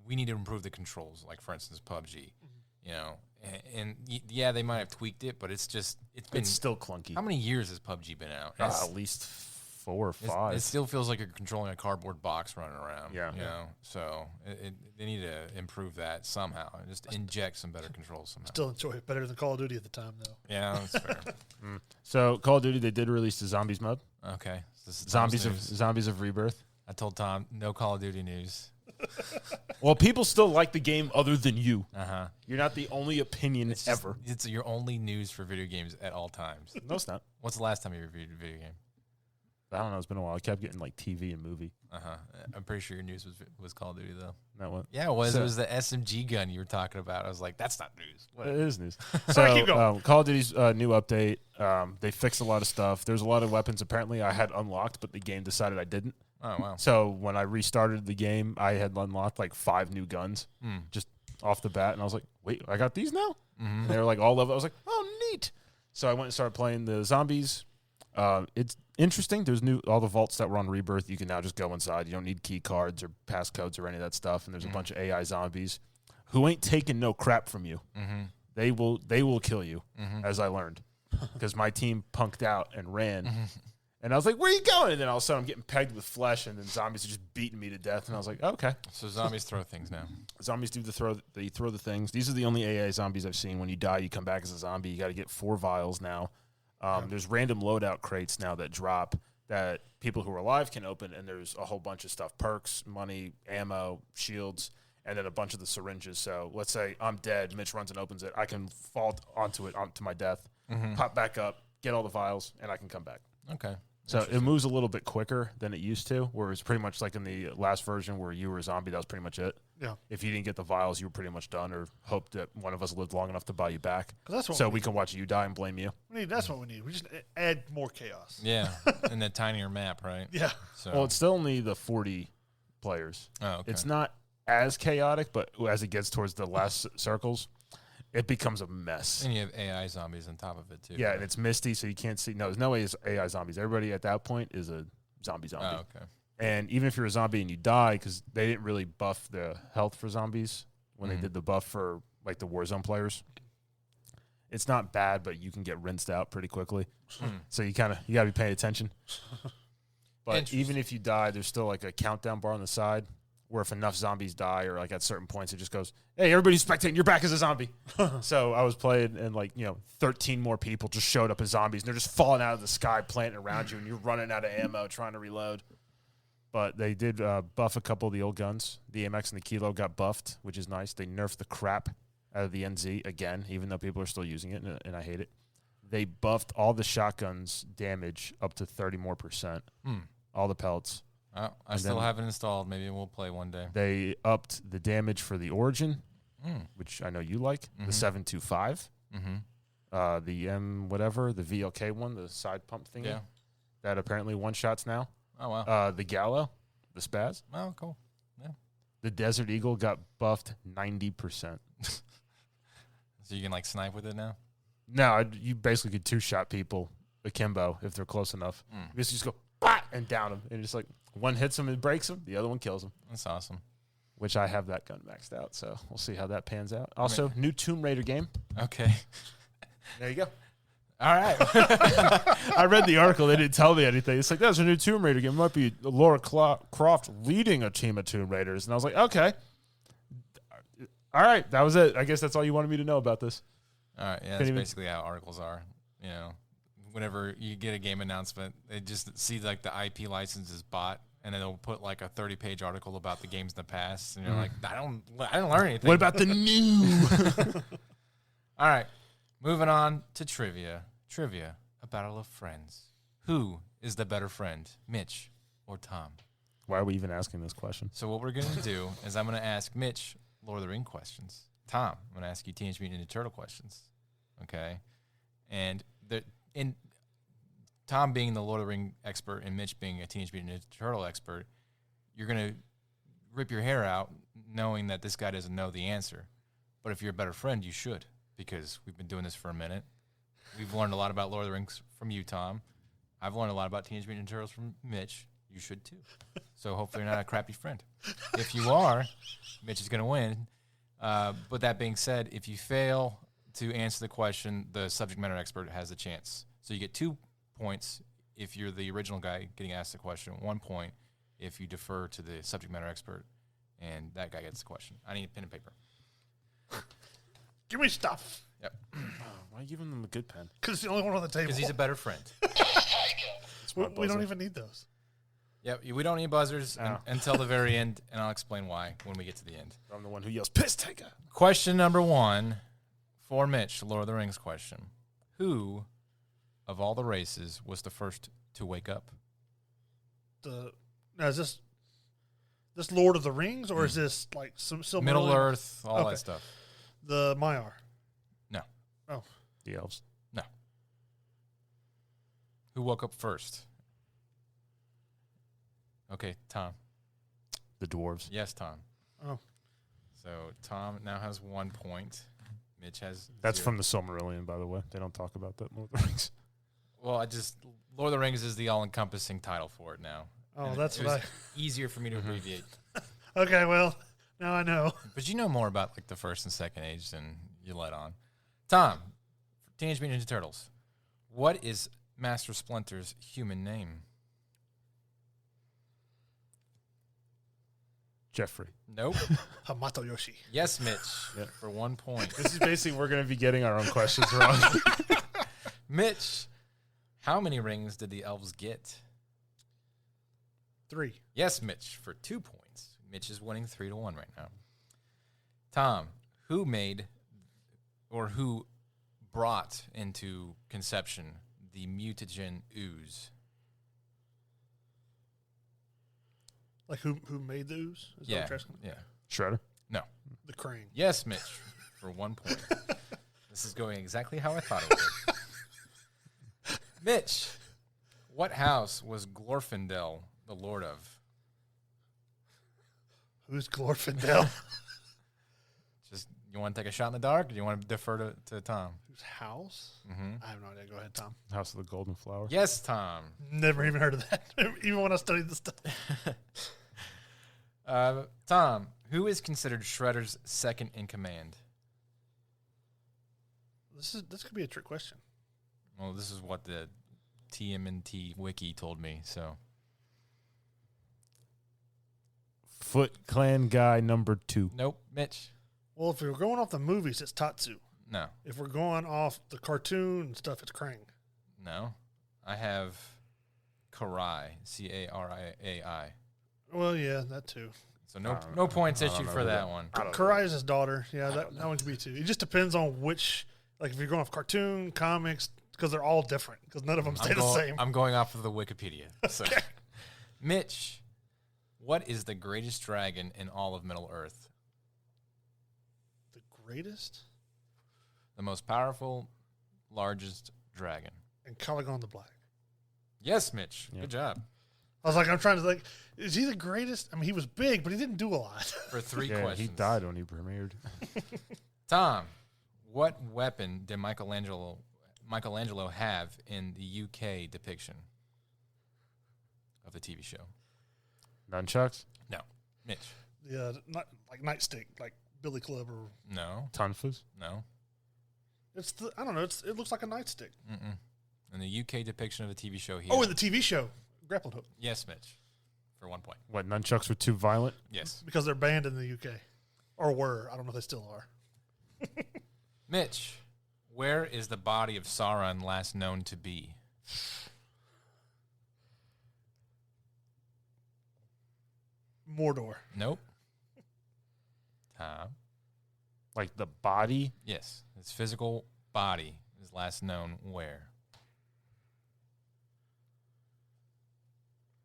we need to improve the controls. Like for instance, PUBG, and yeah, they might have tweaked it, but it's still clunky. How many years has PUBG been out? At least 4 or 5. It still feels like you're controlling a cardboard box running around. Yeah. So they need to improve that somehow and just inject some better controls somehow. Still enjoy it better than Call of Duty at the time, though. Yeah, that's fair. So Call of Duty, they did release the Zombies mode. Okay. This is Zombies of Rebirth. I told Tom, no Call of Duty news. Well, people still like the game other than you. Uh-huh. You're not the only opinion ever. It's your only news for video games at all times. No, it's not. What's the last time you reviewed a video game? I don't know. It's been a while. I kept getting like TV and movie. I'm pretty sure your news was Call of Duty though. That one? Yeah, it was. It was the SMG gun you were talking about. I was like, that's not news. It is news. So Call of Duty's new update. They fixed a lot of stuff. There's a lot of weapons apparently I had unlocked, but the game decided I didn't. Oh wow! So when I restarted the game, I had unlocked like 5 new guns just off the bat, and I was like, "Wait, I got these now?" And they were like all level. I was like, "Oh, neat!" So I went and started playing the zombies. It's interesting. There's all the vaults that were on Rebirth. You can now just go inside. You don't need key cards or passcodes or any of that stuff. And there's a bunch of AI zombies who ain't taking no crap from you. They will kill you, as I learned, because my team punked out and ran. And I was like, where are you going? And then all of a sudden I'm getting pegged with flesh, and then zombies are just beating me to death. And I was like, okay. So zombies throw things now. Zombies do they throw the things. These are the only AI zombies I've seen. When you die, you come back as a zombie. You got to get 4 vials now. There's random loadout crates now that drop that people who are alive can open, and there's a whole bunch of stuff, perks, money, ammo, shields, and then a bunch of the syringes. So let's say I'm dead, Mitch runs and opens it. I can fall onto it, onto my death, pop back up, get all the vials, and I can come back. Okay. So it moves a little bit quicker than it used to, where it's pretty much like in the last version where you were a zombie, that was pretty much it. Yeah. If you didn't get the vials, you were pretty much done, or hoped that one of us lived long enough to buy you back. That's what so we can watch you die and blame you. That's what we need. We just add more chaos. Yeah, and the tinier map, right? Yeah. So. Well, it's still only the 40 players. Oh, okay. It's not as chaotic, but as it gets towards the last circles, it becomes a mess. And you have AI zombies on top of it, too. Yeah, and it's misty, so you can't see. No, there's no AI zombies. Everybody at that point is a zombie. Oh, okay. And even if you're a zombie and you die, because they didn't really buff the health for zombies when they did the buff for like the Warzone players, it's not bad, but you can get rinsed out pretty quickly. So you gotta be paying attention. But even if you die, there's still like a countdown bar on the side where if enough zombies die or like at certain points, it just goes, hey, everybody's spectating, you're back as a zombie. So I was playing and 13 more people just showed up as zombies and they're just falling out of the sky, planting around you and you're running out of ammo trying to reload. But they did buff a couple of the old guns. The AMX and the Kilo got buffed, which is nice. They nerfed the crap out of the NZ again, even though people are still using it, and I hate it. They buffed all the shotguns damage up to 30% more. All the pelts. Oh, I still have it installed. Maybe we'll play one day. They upped the damage for the Origin, which I know you like, the 725. The M whatever, the VLK one, the side pump thingy. Yeah. That apparently one-shots now. Oh, wow. The Gallo, the Spaz. Oh, cool. Yeah. The Desert Eagle got buffed 90%. So you can, snipe with it now? No, you basically could two-shot people akimbo if they're close enough. You just go, bah, and down them. And just one hits them and breaks them, the other one kills them. That's awesome. Which I have that gun maxed out, so we'll see how that pans out. Also, new Tomb Raider game. Okay. There you go. All right. I read the article. They didn't tell me anything. It's like, that's a new Tomb Raider game. It might be Laura Croft leading a team of Tomb Raiders. And I was like, okay. All right. That was it. I guess that's all you wanted me to know about this. All right. Yeah, that's basically how articles are. Whenever you get a game announcement, they just see the IP license is bought, and then they'll put a 30-page article about the games in the past. And you're like, I didn't learn anything. What about the new? All right. Moving on to trivia. Trivia, a battle of friends. Who is the better friend, Mitch or Tom? Why are we even asking this question? So what we're going to do is I'm going to ask Mitch Lord of the Ring questions. Tom, I'm going to ask you Teenage Mutant Ninja Turtle questions. Okay? And Tom being the Lord of the Ring expert and Mitch being a Teenage Mutant Ninja Turtle expert, you're going to rip your hair out knowing that this guy doesn't know the answer. But if you're a better friend, you should, because we've been doing this for a minute. We've learned a lot about Lord of the Rings from you, Tom. I've learned a lot about Teenage Mutant Ninja Turtles from Mitch. You should, too. So hopefully you're not a crappy friend. If you are, Mitch is going to win. But that being said, if you fail to answer the question, the subject matter expert has a chance. So you get 2 points if you're the original guy getting asked the question, 1 point if you defer to the subject matter expert, and that guy gets the question. I need a pen and paper. Give me stuff. Yep. Why are you giving them a good pen? Because it's the only one on the table. Because he's a better friend. we don't even need those. Yep, we don't need buzzers until the very end, and I'll explain why when we get to the end. I'm the one who yells, piss taker. Question number 1 for Mitch, Lord of the Rings question. Who of all the races was the first to wake up? Now, is this Lord of the Rings, or is this some Middle Earth, all that stuff? The Maiar. No. Oh. The elves. No. Who woke up first? Okay, Tom. The dwarves. Yes, Tom. Oh. So Tom now has 1 point. Mitch has That's 0. from the Silmarillion, by the way. They don't talk about that Lord of the Rings. Well, Lord of the Rings is the all-encompassing title for it now. Oh, And that's it was easier for me to abbreviate. Okay, well, now I know. But you know more about the first and second age than you let on. Tom, Teenage Mutant Ninja Turtles. What is Master Splinter's human name? Jeffrey. Nope. Hamato Yoshi. Yes, Mitch, for 1 point. This is basically we're going to be getting our own questions wrong. Mitch, how many rings did the elves get? 3. Yes, Mitch, for 2 points. Mitch is winning 3-1 right now. Tom, who brought into conception the mutagen ooze? Like who made the ooze? Is that Yeah. what you're asking? Yeah. Shredder. No. The Crane. Yes, Mitch, for 1 point. This is going exactly how I thought it would. Mitch, what house was Glorfindel the lord of? Who's Glorfindel? Just, you want to take a shot in the dark, or do you want to defer to Tom? Whose house? Mm-hmm. I have no idea. Go ahead, Tom. House of the Golden Flower. Yes, Tom. Never even heard of that. Even when I studied this stuff. Tom, who is considered Shredder's second in command? This could be a trick question. Well, this is what the TMNT wiki told me, so. Foot Clan guy number 2. Nope, Mitch. Well, if we're going off the movies, it's Tatsu. No, If we're going off the cartoon and stuff, it's Krang. no. I have Karai, Cariai. Well, yeah, that too. So no points I don't issued know for who that that- one. Karai is his daughter. Yeah, that one could be too. It just depends on which, like if you're going off cartoon, comics, because they're all different, because none of them stay the same. I'm going off of the Wikipedia. So. Mitch, what is the greatest dragon in all of Middle Earth? The greatest? The most powerful, largest dragon. And Caligon the Black. Yes, Mitch. Yeah. Good job. I was like, I'm trying to think, is he the greatest? I mean, he was big, but he didn't do a lot. For 3 Yeah, questions. he died when he premiered. Tom, what weapon did Michelangelo have in the UK depiction of the TV show? Nunchucks. No. Mitch. Yeah, not like nightstick, like Billy Club or No. Tonfas. No. it's the I don't know. It looks like a nightstick. Mm-mm. In the UK depiction of the TV show here. Oh, in the TV show, grappling hook, Yes, Mitch. For 1 point. What, nunchucks were too violent? Yes. because they're banned in the UK, or were. I don't know if they still are. Mitch, where is the body of Sauron last known to be? Mordor. Nope. Tom. Like the body? Yes. His physical body is last known where?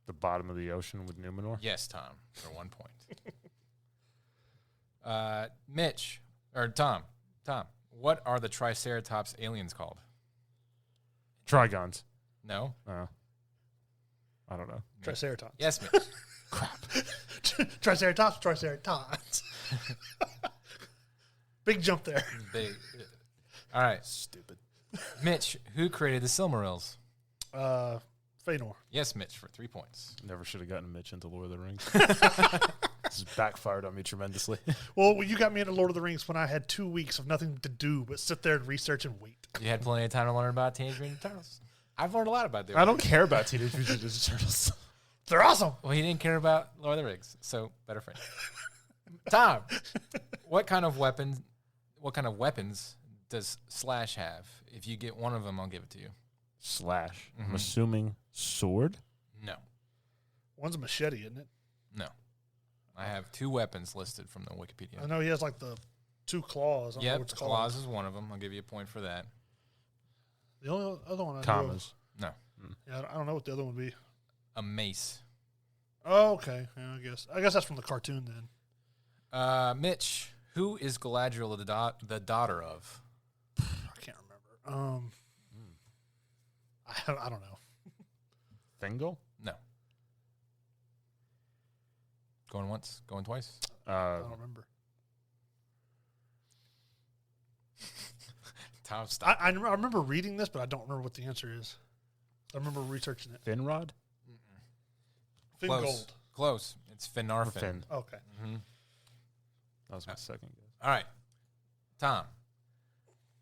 The bottom of the ocean with Numenor? Yes, Tom, for 1 point. Mitch, or Tom, what are the Triceratops aliens called? Trigons. No? I don't know. Triceratops. Yes, Mitch. Triceratops. Big jump there. Big. All right. Stupid. Mitch, who created the Silmarils? Fëanor. Yes, Mitch, for 3 points. Never should have gotten Mitch into Lord of the Rings. This has backfired on me tremendously. Well, you got me into Lord of the Rings when I had 2 weeks of nothing to do but sit there and research and wait. You had plenty of time to learn about Teenage Mutant Ninja Turtles. I've learned a lot about them. I don't care about Teenage Mutant Ninja Turtles. They're awesome. Well, he didn't care about Lord of the Rings, so better friend. Tom, what kind of weapons does Slash have? If you get one of them, I'll give it to you. Slash. I'm assuming sword? No. One's a machete, isn't it? No. I have 2 weapons listed from the Wikipedia. I know he has like the 2 claws. I don't know Yep, what it's called. claws is one of them. I'll give you a point for that. The only other one I know. Commas. No. Yeah, I don't know what the other one would be. A mace. Oh, okay. Yeah, I guess that's from the cartoon then. Mitch, who is Galadriel the daughter of? I can't remember. I don't know. Thingol? No. Going once, going twice. I don't remember. Tom, stop. I remember reading this, but I don't remember what the answer is. I remember researching it. Finrod? Fingold. Close. It's Finarfin. Fin. Okay. That was my second guess. All right. Tom,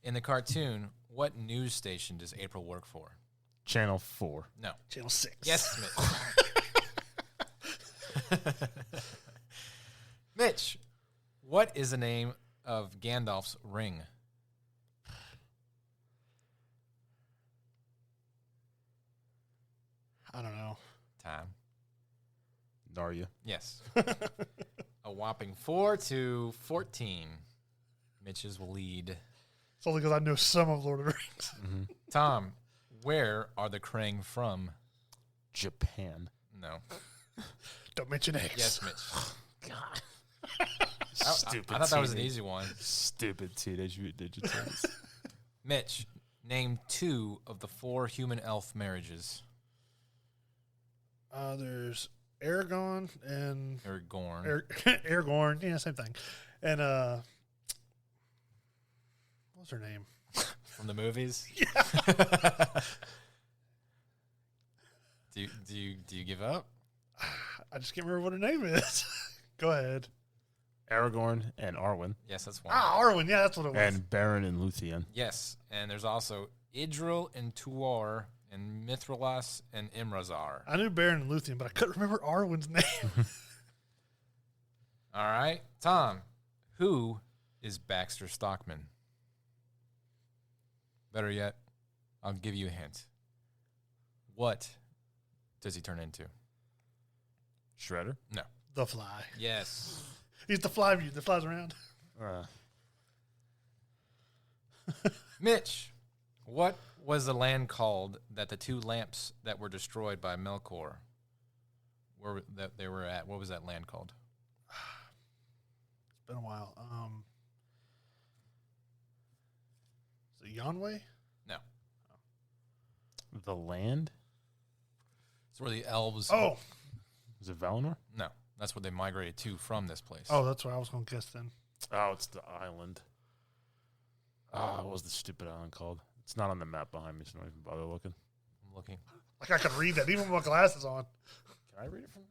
in the cartoon, what news station does April work for? Channel 4. No. Channel 6. Yes, Mitch. Mitch, what is the name of Gandalf's ring? I don't know. Tom. Narya. Yes. A whopping 4-14. Mitch's will lead. It's only because I know some of Lord of the Rings. Tom, where are the Krang from? Japan. No. Don't mention X. Yes, Mitch. God. Stupid. I thought that was an easy one. Stupid Teenage Mutant Ninja Turtles. Mitch, name 2 of the 4 human elf marriages. There's Aragorn and Aragorn. Aragorn. Yeah, same thing. And what's her name? From the movies? Yeah. Do you give up? I just can't remember what her name is. Go ahead. Aragorn and Arwen. Yes, that's one. Arwen. Yeah, that's what it was. And Baron and Luthien. Yes, and there's also Idril and Tuor and Mithralas and Imrazar. I knew Baron and Luthien, but I couldn't remember Arwen's name. All right, Tom, who is Baxter Stockman? Better yet, I'll give you a hint. What does he turn into? Shredder? No. The Fly. Yes. He's the fly mute that flies around. Mitch, what was the land called that the 2 lamps that were destroyed by Melkor they were at? What was that land called? It's been a while. Is it Yonway? No. The land? It's where the elves... Oh. Is it Valinor? No. That's where they migrated to from this place. Oh, that's what I was going to guess then. Oh, it's the island. What was the stupid island called? It's not on the map behind me, so don't even bother looking. I'm looking. Like I could read that even with my glasses on. Can I read it from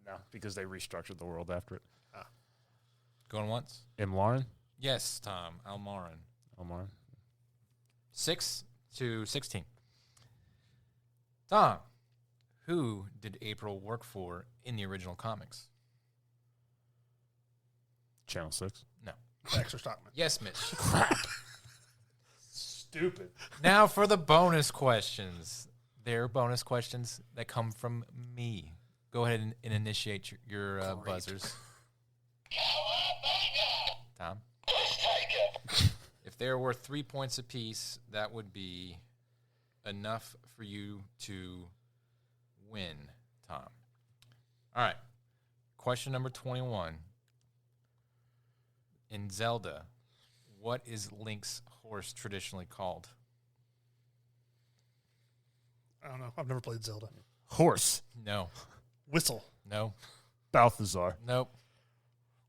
No, because they restructured the world after it. Going once? Imlarin? Yes, Tom. Almarin. 6-16. Tom, who did April work for in the original comics? Channel 6. No. Baxter Stockman. Yes, Mitch. Crap. Stupid. Now for the bonus questions. They're bonus questions that come from me. Go ahead and initiate your buzzers. Tom? If there were 3 points apiece, that would be enough for you to win, Tom. All right. Question number 21. In Zelda, what is Link's horse traditionally called? I don't know. I've never played Zelda. Horse. No. Whistle. No. Balthazar. Nope.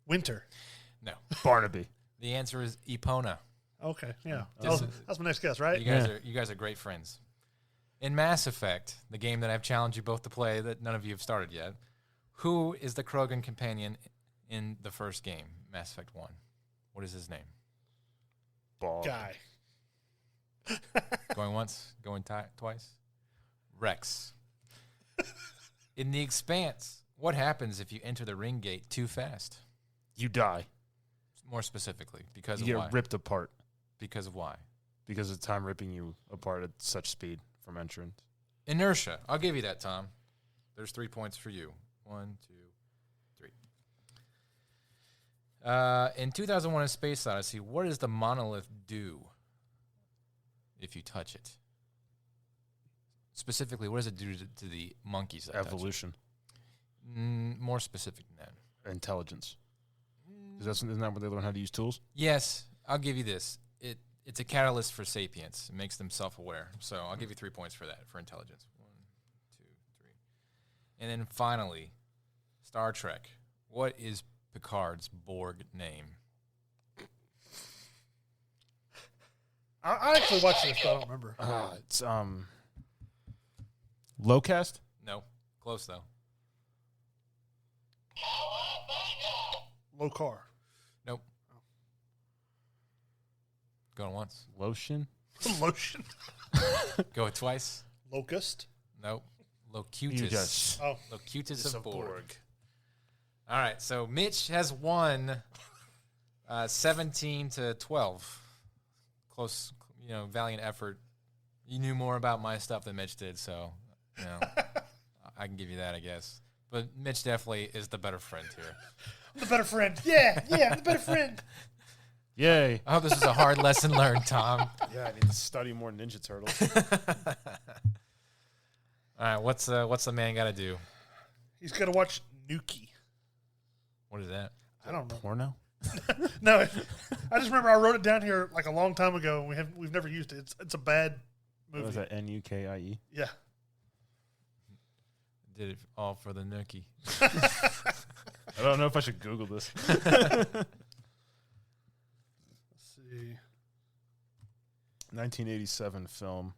Winter. No. Barnaby. The answer is Epona. Okay, yeah. This That's my next guess, right? You guys are great friends. In Mass Effect, the game that I've challenged you both to play that none of you have started yet, who is the Krogan companion in the first game, Mass Effect 1? What is his name? Ball. Guy. Going once, going twice. Rex. In The Expanse, what happens if you enter the ring gate too fast? You die. More specifically, because You of why? get ripped apart. Because of why? Because of time ripping you apart at such speed from entrance. Inertia. I'll give you that, Tom. There's 3 points for you. 1, 2, 3. In 2001: A Space Odyssey, what does the monolith do if you touch it? Specifically, what does it do to the monkeys that Evolution. touch it? More specific than that. Intelligence. Isn't that where they learn how to use tools? Yes, I'll give you this. It's a catalyst for sapience. It makes them self-aware. So I'll give you 3 points for that, for intelligence. 1, 2, 3. And then finally, Star Trek. What is Picard's Borg name? I actually watched this, but I don't remember. It's Lowcast? No. Close, though. Low car. Nope. Going once. Lotion? Lotion. Go it twice. Locust. Nope. Locutus. Oh. Locutus of Borg. All right, so Mitch has won 17-12. Close, valiant effort. You knew more about my stuff than Mitch did, so, I can give you that, I guess. But Mitch definitely is the better friend here. I'm the better friend. Yeah, I'm the better friend. Yay. I hope this is a hard lesson learned, Tom. Yeah, I need to study more Ninja Turtles. All right, what's the man got to do? He's got to watch Nuki. What is that? I don't know. Porno? No, I just remember I wrote it down here like a long time ago, and we've never used it. It's a bad movie. What was that? Nukie? Yeah. Did it all for the nookie. I don't know if I should Google this. Let's see. 1987 film.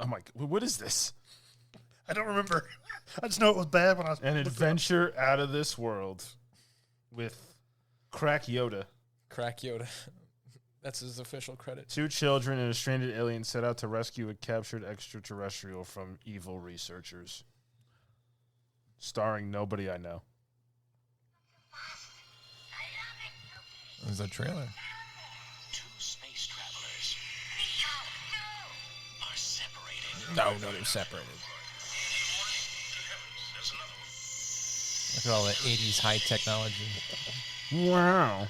Oh my! What is this? I don't remember. I just know it was bad when I was An adventure out of this world with Crack Yoda. Crack Yoda. That's his official credit. 2 children and a stranded alien set out to rescue a captured extraterrestrial from evil researchers. Starring nobody I know. There's a trailer. 2 space travelers are separated. No, they're separated. Look at all the 80s high technology. Wow. One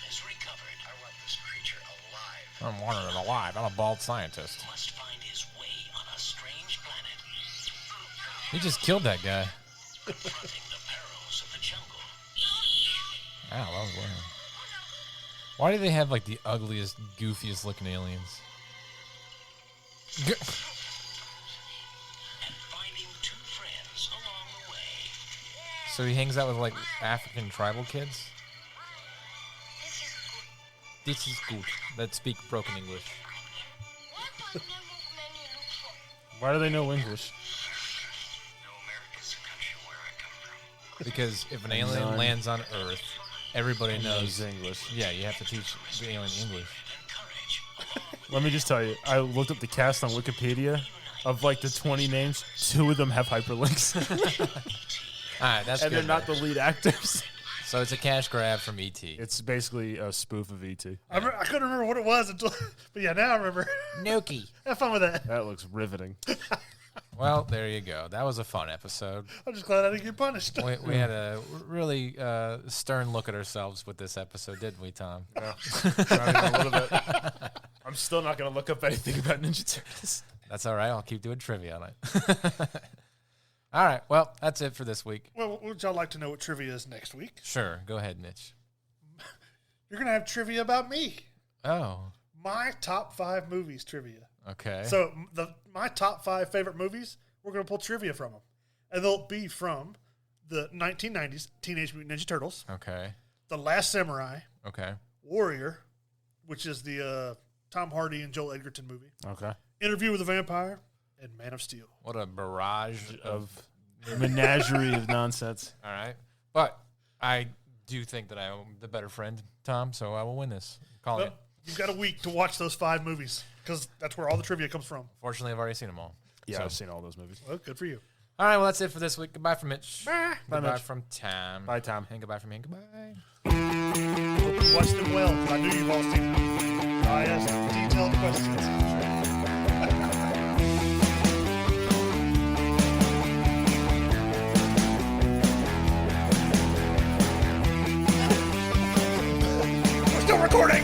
is recovered. I want this creature alive. I'm wondering alive. I'm a bald scientist. Must find his way on a strange planet. He just killed that guy. Confronting the perils of the jungle. Wow, that was weird. Why do they have like the ugliest, goofiest looking aliens? And finding 2 friends along the way. So he hangs out with like African tribal kids? This is good. That speak broken English. Why do they know English? No, America's a country where I come from. Because if an alien lands on Earth, everybody knows English. Yeah, you have to teach the alien English. And courage. Let me just tell you, I looked up the cast on Wikipedia. Of like the 20 names, 2 of them have hyperlinks. All right, that's And good. they're not the lead actors. So it's a cash grab from E.T. It's basically a spoof of E.T. I couldn't remember what it was until, but yeah, now I remember. Nuki. Have fun with that. That looks riveting. Well, there you go. That was a fun episode. I'm just glad I didn't get punished. We had a really stern look at ourselves with this episode, didn't we, Tom? Not even a little bit. I'm still not going to look up anything about Ninja Turtles. That's all right. I'll keep doing trivia on it. All right. Well, that's it for this week. Well, would y'all like to know what trivia is next week? Sure. Go ahead, Mitch. You're going to have trivia about me. Oh, My top 5 movies trivia. okay. So my top 5 favorite movies, we're going to pull trivia from them. And they'll be from the 1990s Teenage Mutant Ninja Turtles, Okay. The Last Samurai, Okay. Warrior, which is the Tom Hardy and Joel Edgerton movie, Okay. Interview with the Vampire, and Man of Steel. What a barrage of. Menagerie of nonsense. All right. But I do think that I am the better friend, Tom, so I will win this. Calling Well, it. you've got a week to watch those 5 movies because that's where all the trivia comes from. Fortunately, I've already seen them all. Yeah, So- I've seen all those movies. Well, good for you. All right. Well, that's it for this week. Goodbye from Mitch. Bye. Goodbye Mitch. from Tom. Bye, Tom. And goodbye from me. Goodbye. Hope you watched them well. I knew you've all seen them. I asked detailed questions. We're still recording!